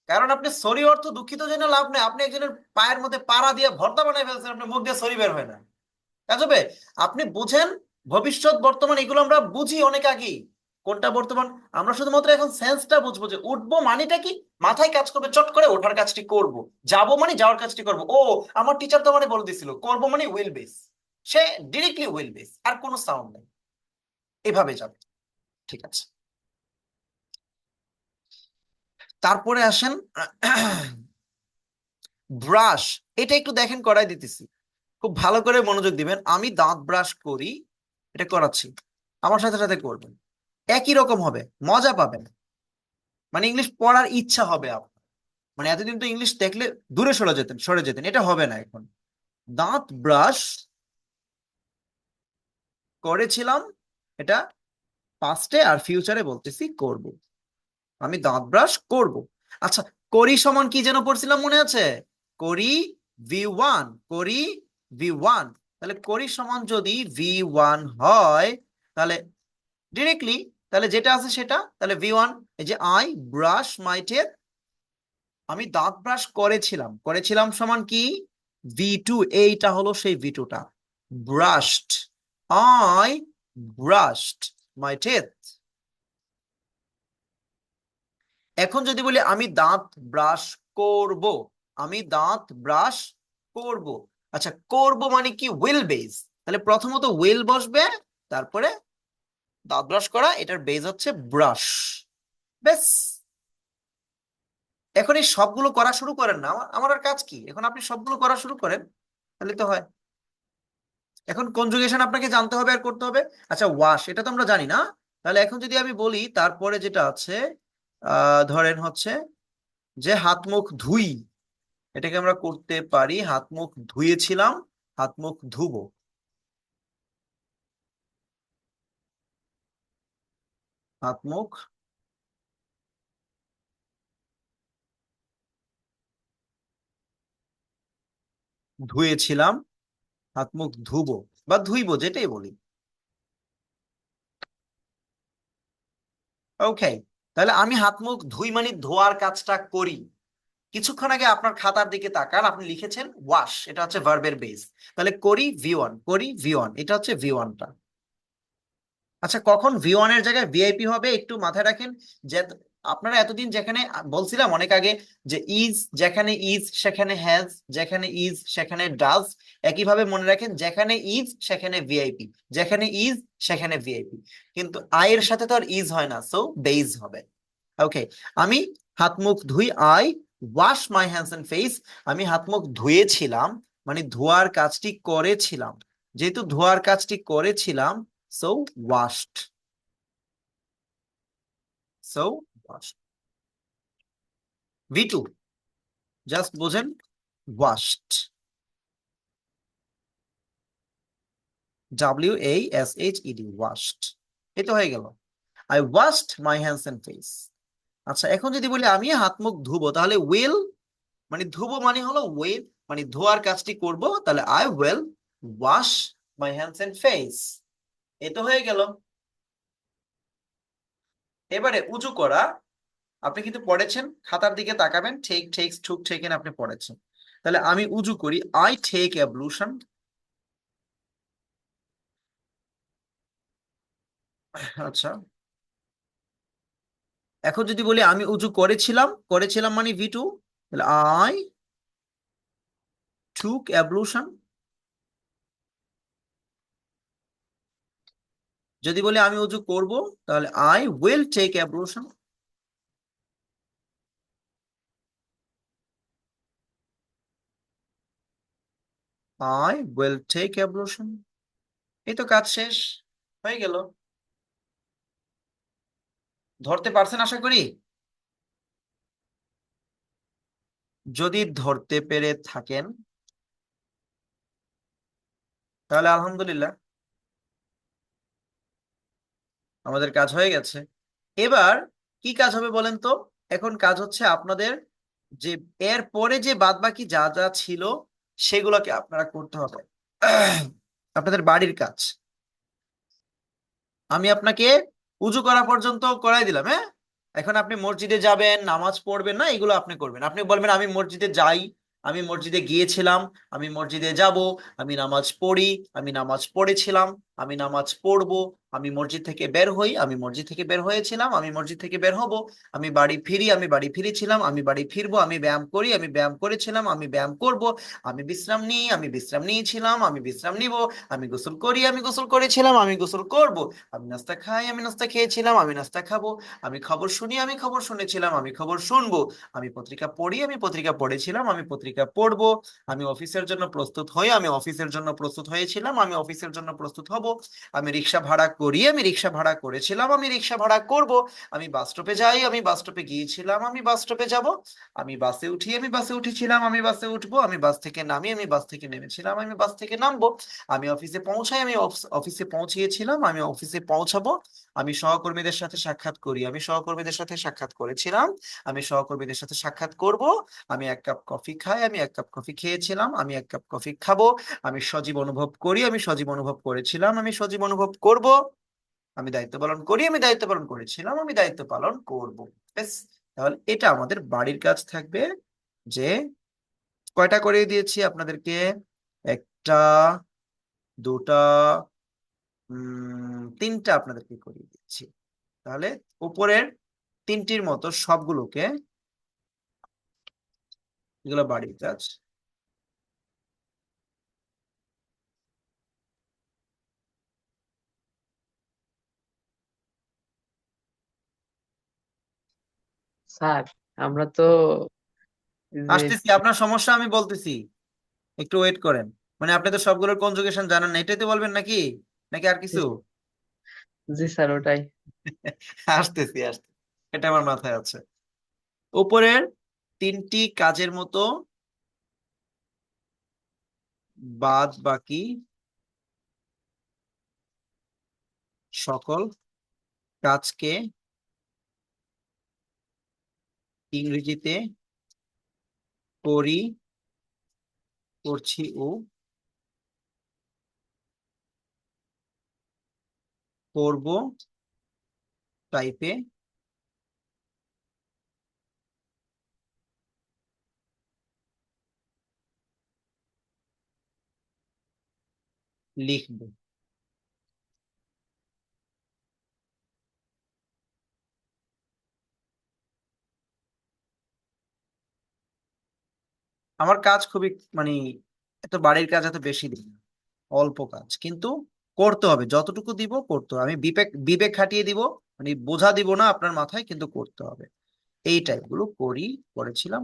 কারণ আপনি সরি অর্থ দুঃখিত জেনে লাভ নেই, আপনি একজনের পায়ের মধ্যে পাড়া দিয়ে ভর্তা বানাই ফেলছেন, আপনার মুখ দিয়ে সরি বের হয় না, কাজ হবে? আপনি বুঝেন ভবিষ্যৎ বর্তমান এগুলো আমরা বুঝি অনেক আগেই, কোনটা বর্তমান, আমরা শুধুমাত্র এখন সেন্সটা বুঝবো যে উঠবো মানেটা কি, মাথায় কাজ করবে, চট করে ওঠার কাজটি করব, যাব মানে যাওয়ার কাজটি করব। ও, আমার টিচার তো মানে বলে দিছিল করব মানে উইল বেস, সে ডিরেক্টলি উইল বেস, আর কোনো সাউন্ড নেই, এভাবে যাবে। ঠিক আছে, তারপরে আসেন ব্রাশ, এটা একটু দেখেন, করাই দিতেছি, খুব ভালো করে মনোযোগ দিবেন। আমি দাঁত ব্রাশ করি, এটা করাচ্ছি, আমার সাথে সাথে করবেন, একই রকম হবে, মজা পাবেন, মানে ইংলিশ পড়ার ইচ্ছা হবে আপনার। মানে এতদিন তো ইংলিশ দেখলে দূরে সরে যেতেন, এটা হবে না এখন। দাঁত ব্রাশ করেছিলাম, এটা পাস্টে, আর ফিউচারে বলতেছি করব, আমি দাঁত ব্রাশ করব। আচ্ছা, করি সমান কি যেন পড়ছিলাম, মনে আছে? করি V1, করি V1, তাহলে করি সমান যদি V1 হয়, তাহলে ডিরেক্টলি, তাহলে যেটা আছে সেটা, তাহলে V1, এই যে আই ব্রাশ মাই টিথ, আমি দাঁত ব্রাশ করেছিলাম, করেছিলাম সমান কি V2, এইটা হলো সেই V2টা, brushed, I brushed my teeth. এখন যদি বলি আমি দাঁত ব্রাশ করব, আমি দাঁত ব্রাশ করব, আচ্ছা করব মানে কি উইল বেজ, তাহলে প্রথমত উইল বসবে, তারপরে দাঁত ব্রাশ করা, এটার বেজ হচ্ছে ব্রাশ, বেশ। এখন এই সবগুলো করা শুরু করেন না, আমার আর কাজ কি, এখন আপনি সবগুলো করা শুরু করেন, তাহলে তো হয়। এখন কনজুগেশন আপনাকে জানতে হবে আর করতে হবে। আচ্ছা, ওয়াশ এটা তো আমরা জানি না, তাহলে এখন যদি আমি বলি তারপরে যেটা আছে, ধরেন হচ্ছে যে হাত মুখ ধুই, এটাকে আমরা করতে পারি হাত মুখ ধুয়েছিলাম, হাত মুখ ধুবো, হাত মুখ ধুয়েছিলাম, হাত মুখ ধুবো বা ধুইবো, যেটাই বলি। ওকে, তাহলে আমি হাত মুখ ধুই মানে ধোয়ার কাজটা করি। কিছুক্ষণ আগে আপনার খাতার দিকে তাকান, আপনি লিখেছেন ওয়াশ, এটা হচ্ছে ভার্বের বেস। তাহলে করি V1, করি V1, এটা হচ্ছে V1টা। আচ্ছা, কখন V1 এর জায়গায় ভিআইপি হবে একটু মাথায় রাখেন। যে আপনারা এতদিন যেখানে বলছিলাম অনেক আগে যে ইজ যেখানে ইজ সেখানে হ্যাজ, যেখানে ইজ সেখানে ডাজ, একইভাবে মনে রাখেন যেখানে ইজ সেখানে ভিআইপি, যেখানে ইজ সেখানে ভিআইপি। কিন্তু আই এর সাথে তো আর ইজ হয় না, সো বেইজ হবে। ওকে, আমি হাত মুখ ধুই, I wash my hands and face. আমি হাত মুখ ধুয়েছিলাম মানে ধোয়ার কাজটি করেছিলাম, যেহেতু ধোয়ার কাজটি করেছিলাম, so washed, so washed. V2 just বোঝেন ওয়াশড, WASHED, ওয়াশড। এই তো হয়ে গেল, I washed my hands and face. আচ্ছা, এখন যদি বলি আমি হাত মুখ ধুবো, তাহলে উইল মানে ধুবো মানে হলো উইল মানে ধোয়ার কাজটি করব, তাহলে I will wash my hands and face. এই তো হয়ে গেল। এবারে উজু করা, আপনি কিন্তু পড়েছেন, খাতার দিকে তাকাবেন, টেক টেক্স টুক টেকেন, আপনি পড়েছেন। তাহলে আমি উজু করি, আই টেক অ্যাবলুশন। আচ্ছা, এখন যদি বলি আমি উজু করেছিলাম, করেছিলাম মানে V2, তাহলে আই টুক অ্যাবলুশন। যদি বলি আমি উজু করব, তাহলে I will take ablution. I will take ablution. এই তো কাজ শেষ হয়ে গেল। ধরতে পারছেন আশা করি। যদি ধরতে পেরে থাকেন তাহলে আলহামদুলিল্লাহ, আমাদের কাজ হয়ে গেছে। এবার কি কাজ হবে বলেন তো? এখন কাজ হচ্ছে আপনাদের যে এর পরে যে বাদ বাকি যা যা ছিল সেগুলোকে আপনারা করতে হবে, আপনাদের বাড়ির কাজ। আমি আপনাকে উজু করা পর্যন্ত করাই দিলাম, হ্যাঁ? এখন আপনি মসজিদে যাবেন, নামাজ পড়বেন না, এগুলো আপনি করবেন। আপনি বলবেন আমি মসজিদে যাই, আমি মসজিদে গিয়েছিলাম, আমি মসজিদে যাব, আমি নামাজ পড়ি, আমি নামাজ পড়েছিলাম, আমি নামাজ পড়বো, আমি মসজিদ থেকে বের হই, আমি মসজিদ থেকে বের হয়েছিলাম, আমি মসজিদ থেকে বের হব, আমি বাড়ি ফিরি, আমি বাড়ি ফিরেছিলাম, আমি বাড়ি ফিরবো, আমি ব্যায়াম করি, আমি ব্যায়াম করেছিলাম, আমি ব্যায়াম করব, আমি বিশ্রাম নিই, আমি বিশ্রাম নিয়েছিলাম, আমি বিশ্রাম নিব, আমি গোসল করি, আমি গোসল করেছিলাম, আমি গোসল করব, আমি নাস্তা খাই, আমি নাস্তা খেয়েছিলাম, আমি নাস্তা খাবো, আমি খবর শুনি, আমি খবর শুনেছিলাম, আমি খবর শুনবো, আমি পত্রিকা পড়ি, আমি পত্রিকা পড়েছিলাম, আমি পত্রিকা পড়বো, আমি অফিসের জন্য প্রস্তুত হই, আমি অফিসের জন্য প্রস্তুত হয়েছিলাম, আমি অফিসের জন্য প্রস্তুত হব, আমি রিক্সা ভাড়া করি, আমি রিক্সা ভাড়া করেছিলাম, আমি রিক্সা ভাড়া করব, আমি বাস স্টপে যাই, আমি বাস স্টপে গিয়েছিলাম, আমি বাস স্টপে যাব, আমি বাসে উঠি, আমি বাসে উঠেছিলাম, আমি বাসে উঠবো, আমি বাস থেকে নামি, আমি বাস থেকে নেমেছিলাম, আমি বাস থেকে নামবো, আমি অফিসে পৌঁছাই, আমি অফিসে পৌঁছিয়েছিলাম, আমি অফিসে পৌঁছাবো, আমি সহকর্মীদের সাথে সাক্ষাৎ করি, আমি সহকর্মীদের সাথে সাক্ষাৎ করেছিলাম, আমি সহকর্মীদের সাথে সাক্ষাৎ করব, আমি এক কাপ কফি খাই, আমি এক কাপ কফি খেয়েছিলাম, আমি এক কাপ কফি খাবো, আমি সজীব অনুভব করি, আমি সজীব অনুভব করেছিলাম, আমি সজীব অনুভব করব, আমি দায়িত্ব পালন করি, আমি দায়িত্ব পালন করেছিলাম, আমি দায়িত্ব পালন করব। ব্যাস, তাহলে এটা আমাদের বাড়ির কাজ থাকবে। যে কয়টা করে দিয়েছি আপনাদেরকে? একটা, দুটা, তিনটা আপনাদেরকে করিয়ে দিচ্ছি। তাহলে উপরের তিনটির মতো সবগুলোকে, এগুলো বাড়ির কাজ। স্যার আমরা তো যে আসতেছি, আপনার সমস্যা আমি বলতেছি, একটু ওয়েট করেন। মানে আপনি তো সবগুলোর কনজুগেশন জানেন না, এটাই তো বলবেন নাকি, নাকি আর কিছু? জি স্যার ওটাই। আসতেছি আসতেছি, এটা আমার মাথায় আছে। উপরের তিনটি কাজের মতো বাদ বাকি সকল কাজকে ইংরেজিতে করি করছি ও করব টাইপে লিখব। আমার কাজ খুবই মানে এত বাড়ির কাজ এত বেশি দিই না, অল্প কাজ, কিন্তু করতে হবে, যতটুকু দিব করতে হবে। আমি বিবেক বিবেক খাটিয়ে দিব, মানে বোঝা দিব না আপনার মাথায়, কিন্তু করতে হবে। এই টাইপগুলো করেছিলাম।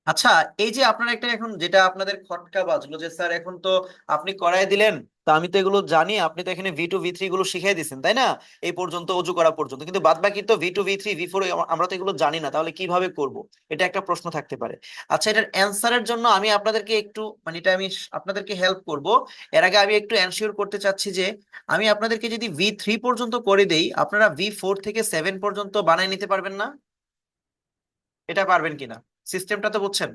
আচ্ছা, এই যে আপনার একটা এখন যেটা আপনাদের খটকা বাজলো যে স্যার এখন তো আপনি করাই দিলেন, তা আমি তো এগুলো জানি, আপনি তো এখানে V2 V3 গুলো শিখিয়ে দিচ্ছেন তাই না, এই পর্যন্ত অজু করা পর্যন্ত, কিন্তু বাদ বাকি তো V2 V3 V4 আমরা তো এগুলো জানি না, তাহলে কিভাবে করব? এটা একটা প্রশ্ন থাকতে পারে। আচ্ছা, এটার অ্যান্সারের জন্য আমি আপনাদেরকে একটু মানে এটা আমি আপনাদেরকে হেল্প করব। এর আগে আমি একটু এনশিওর করতে চাচ্ছি যে আমি আপনাদেরকে যদি V3 পর্যন্ত করে দেই, আপনারা V4 থেকে 7 পর্যন্ত বানায় নিতে পারবেন না? এটা পারবেন কিনা, সিস্টেমটা তো বুঝছেন?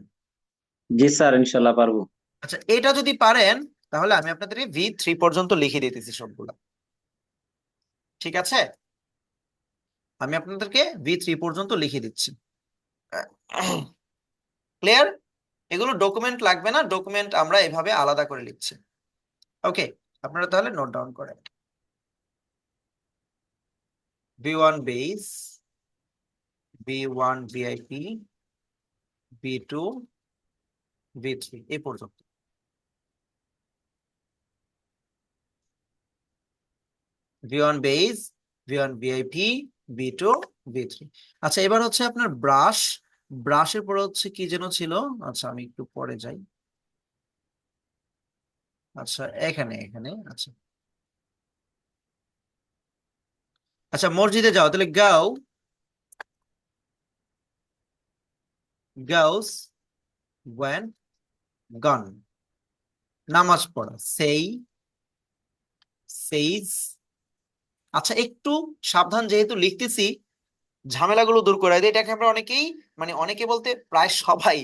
জি স্যার, ইনশাল্লাহ পারবো। আচ্ছা, এটা যদি পারেন তাহলে আমি আপনাদের V3 পর্যন্ত লিখে দিতেছি সবগুলা। ঠিক আছে, আমি আপনাদেরকে V3 পর্যন্ত লিখে দিচ্ছি। ক্লিয়ার? এগুলো ডকুমেন্ট লাগবে না, ডকুমেন্ট আমরা এভাবে আলাদা করে লিখছি। ওকে, আপনারা তাহলে নোট ডাউন করেন। V1 base, V1 VIP, V2 V3 এই পর্যন্ত। V1 base, V1 VIP, V2 V3। আচ্ছা, এবার হচ্ছে আপনার ব্রাশ। ব্রাশের পরে হচ্ছে কি যেন ছিল, আচ্ছা আমি একটু পরে যাই। আচ্ছা, এখানে এখানে আচ্ছা। আচ্ছা, মসজিদে যাও, তাহলে গাও, গাউস, ওয়েন, গন। নামাজ পড়া, সেইজ। আচ্ছা, একটু সাবধান, যেহেতু লিখতেছি ঝামেলাগুলো দূর করে দিই। এটাকে আমরা অনেকেই মানে অনেকে বলতে প্রায় সবাই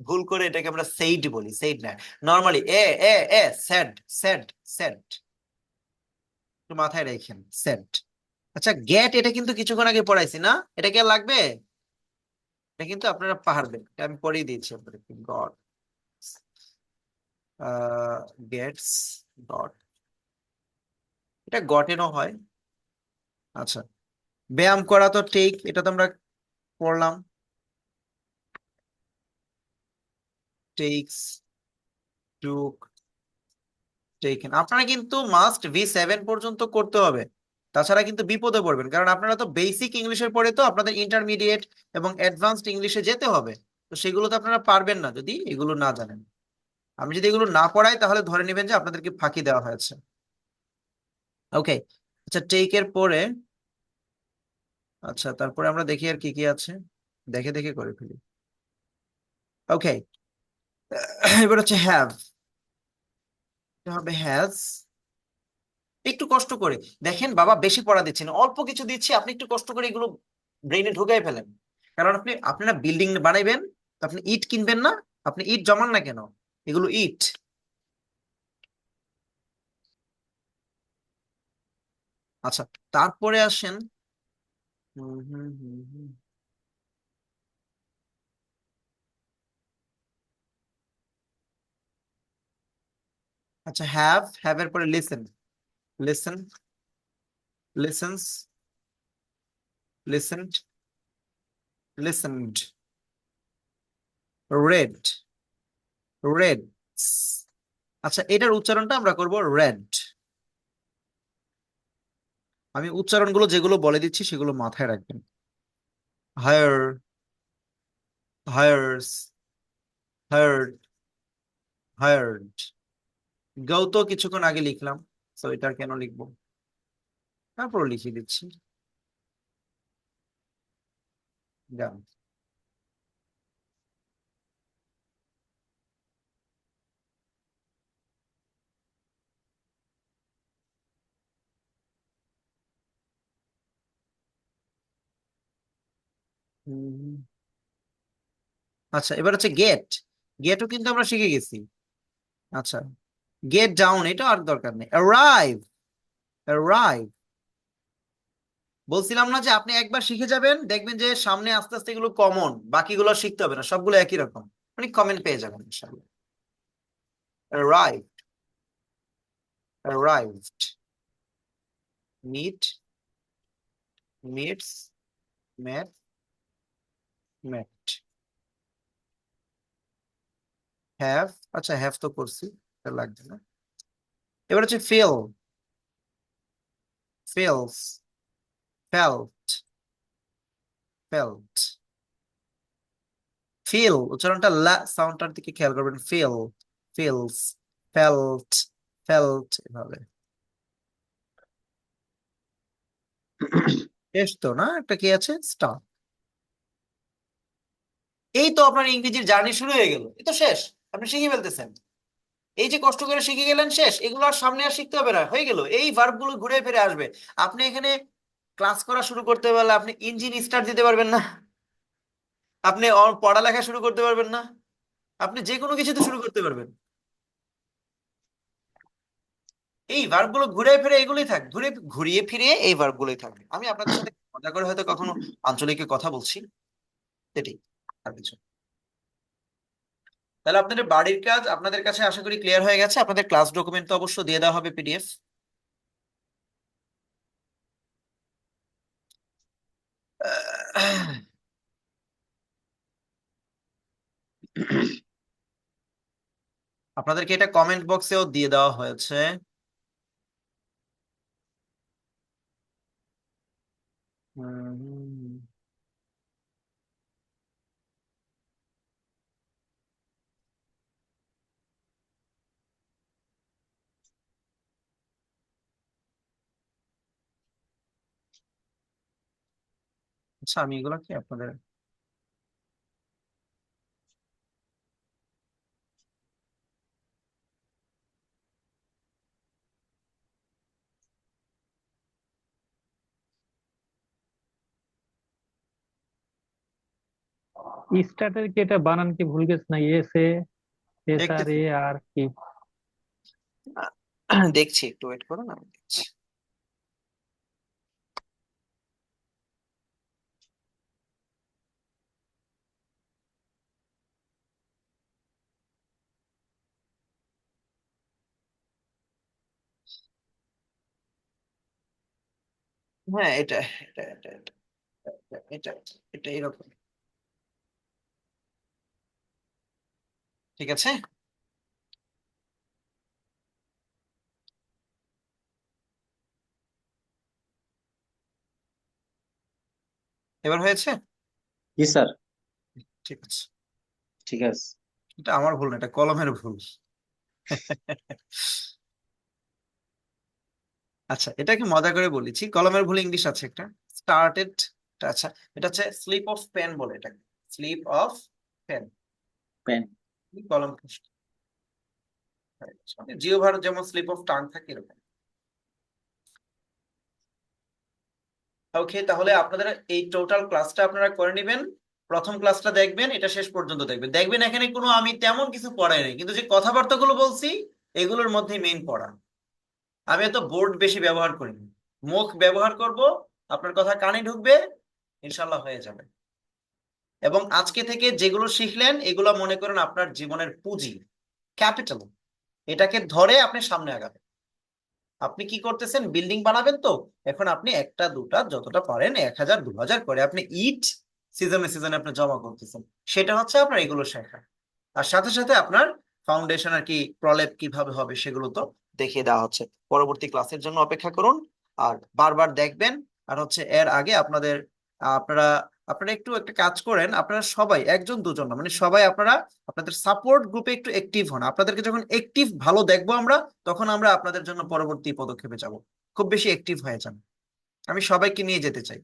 ভুল করে এটাকে আমরা সেইড বলি, সেইড না, নর্মালি এ এ এ সেড, সেড, সেড, একটু মাথায় রাখেন, সেড। আচ্ছা, গেট, এটা কিন্তু কিছুক্ষণ আগে পড়াইছি না, এটা কি আর লাগবে? এটা কিন্তু আপনারা পারবেন, এটা আমি পড়িয়ে দিয়েছি আপনাদেরকে। গড, গেটস, গট, এটা গটেনও হয়। আচ্ছা, ব্যায়াম করা তো ঠিক, এটা তো আমরা পড়লাম, টেক্স, টুক, টেকেন। আপনারা কিন্তু মাস্ট V7 পর্যন্ত করতে হবে, তাছাড়া কিন্তু বিপদে পড়বেন, কারণ আপনারা তো বেসিক ইংলিশের পরে তো আপনাদের ইন্টারমিডিয়েট এবং অ্যাডভান্সড ইংলিশে যেতে হবে। তো সেগুলো তো আপনারা পারবেন না যদি এগুলো না জানেন। আমি যদি এগুলো না পড়াই তাহলে ধরে নেবেন যে আপনাদেরকে ফাঁকি দেওয়া হয়েছে। ওকে, আচ্ছা, টেকের পরে আচ্ছা তারপরে আমরা দেখি আর কি কি আছে, দেখে দেখে করে ফেলি। ওকে, এবার হচ্ছে হ্যাভ, হবে হ্যাজ। একটু কষ্ট করে দেখেন বাবা, বেশি পড়া দিচ্ছি না, অল্প কিছু দিচ্ছি, আপনি একটু কষ্ট করে এগুলো ব্রেইনে ঢুকাই ফেলেন। কারণ আপনারা বিল্ডিং বানাইবেন, তো আপনি ইট কিনবেন না, আপনি ইট জমান না কেন, এগুলো ইট। আচ্ছা, তারপরে আসেন, হুম হুম হুম হুম। আচ্ছা, হ্যাভ এর পরে listen, listen, listens, listened, listened, read, reads. আচ্ছা, এটার উচ্চারণটা আমরা করব রেড। আমি উচ্চারণগুলো যেগুলো বলে দিচ্ছি সেগুলো মাথায় রাখবেন। Hire, hires, hired, hired. গাও তো কিছুক্ষণ আগে লিখলাম, তো এটা কেন লিখবো, তারপর লিখে দিচ্ছি গান। হুম, আচ্ছা, এবার হচ্ছে গেট। গেটও কিন্তু আমরা শিখে গেছি। আচ্ছা, গেট ডাউন এটা আর দরকার নেই। Arrive, arrive. বলছিলাম না যে আপনি একবার শিখে যাবেন, দেখবেন যে সামনে আস্তে আস্তে এগুলো কমন, বাকিগুলো আর শিখতে হবে না, সবগুলো একই রকম, মানে কমেন্ট পেয়ে যাবেন ইনশাআল্লাহ। arrived, arrived, meet, meets, met, met, have, আচ্ছা have তো করছি, এটা লাগবে না। এবার হচ্ছে feel, feels, felt, felt, feel উচ্চারণটা লা সাউন্ডটার দিকে খেয়াল করবেন। feel, feels, felt, felt এভাবে। শেষ তো না, একটা কি আছে, স্টার্ট। এই তো আপনার ইংরেজির জার্নি শুরু হয়ে গেল, এই তো শেষ, আপনি শিখে ফেলতেছেন। এই যে কষ্ট করে শিখে গেলেন, শেষ, এগুলো আর সামনে আর শিখতে হবে না, হয়ে গেল। এই ভার্ব গুলো ঘুরে ফিরে আসবে। আপনি এখানে ক্লাস করা শুরু করতে পারলে আপনি ইঞ্জিন স্টার্ট দিতে পারবেন না, আপনি পড়ালেখা শুরু করতে পারবেন না, আপনি যে কোনো কিছুতে শুরু করতে পারবেন। এই ভার্ব গুলো ঘুরে ফিরে এগুলোই থাকবে, ঘুরিয়ে ফিরিয়ে এই ভার্ব গুলোই থাকবে। আমি আপনাদের সাথে মজা করে হয়তো কখনো আঞ্চলিকে কথা বলছি, এটাই, আর কিছু না। তাহলে আপনাদের বাড়ির কাজ আপনাদের কাছে আশা করি ক্লিয়ার হয়ে গেছে। আপনাদের ক্লাস ডকুমেন্ট তো অবশ্য দিয়ে দেওয়া হবে পিডিএফ। আপনাদেরকে এটা কমেন্ট বক্সেও দিয়ে দেওয়া হয়েছে। হুম, আচ্ছা, আমি এগুলা কি আপনাদের স্টার্টের কি এটা বানান কি ভুল গেছে না? এস এ, এস আর দেখতেছি, এ আর কি? দেখছি, একটু ওয়েট করুন, আমি দেখছি। হ্যাঁ, এটা এটা এটা এটা এটা এটা এরকম, ঠিক আছে। এবার হয়েছে, জি স্যার, ঠিক আছে। ঠিক আছে। এটা আমার ভুল না, এটা কলমের ভুল। আচ্ছা, এটাকে মজা করে বলেছি, কলমের ভুল ইংলিশ আছে একটা, স্টার্টেড। আচ্ছা, এটা হচ্ছে স্লিপ অফ পেন বলে, এটাকে স্লিপ অফ পেন। পেন। কলম মানে জিহ্বার যেমন স্লিপ অফ টাং থাকে এরকম। ওকে, তাহলে আপনাদের এই টোটাল ক্লাসটা আপনারা করে নেবেন। প্রথম ক্লাসটা দেখবেন, এটা শেষ পর্যন্ত দেখবেন। দেখবেন এখানে কোনো আমি তেমন কিছু পড়াই নাই, কিন্তু যে কথাবার্তাগুলো বলছি এগুলোর মধ্যে মেইন পড়া। আমি এত বোর্ড বেশি ব্যবহার করিনি, মুখ ব্যবহার করব, আপনার কথা কানে ঢুকবে, ইনশাল্লাহ হয়ে যাবে। এবং আজকে থেকে যেগুলো শিখলেন এগুলো মনে করেন আপনার জীবনের পুঁজি, ক্যাপিটাল। এটাকে ধরে আপনি সামনে আগাবেন। আপনি কি করতেছেন, বিল্ডিং বানাবেন তো, এখন আপনি একটা দুটা যতটা পারেন 1000 2000 করে আপনি ইট সিজনে সিজনে আপনি জমা করতেছেন। সেটা হচ্ছে আপনার এগুলো শেখা। আর সাথে সাথে আপনার ফাউন্ডেশন আর কি, প্রলেপ কিভাবে হবে সেগুলো তো দেখিয়ে দেওয়া হচ্ছে। পরবর্তী ক্লাসের জন্য অপেক্ষা করুন আর বারবার দেখবেন। আর হচ্ছে এর আগে আপনারা আপনারা একটু একটা কাজ করেন, আপনারা সবাই, একজন দুজন না, মানে সবাই আপনারা আপনাদের সাপোর্ট গ্রুপে একটু অ্যাক্টিভ হন। আপনাদেরকে যখন অ্যাক্টিভ ভালো দেখবো আমরা, তখন আমরা আপনাদের জন্য পরবর্তী পদক্ষেপে যাব। খুব বেশি অ্যাক্টিভ হয়ে যান, আমি সবাইকে নিয়ে যেতে চাই।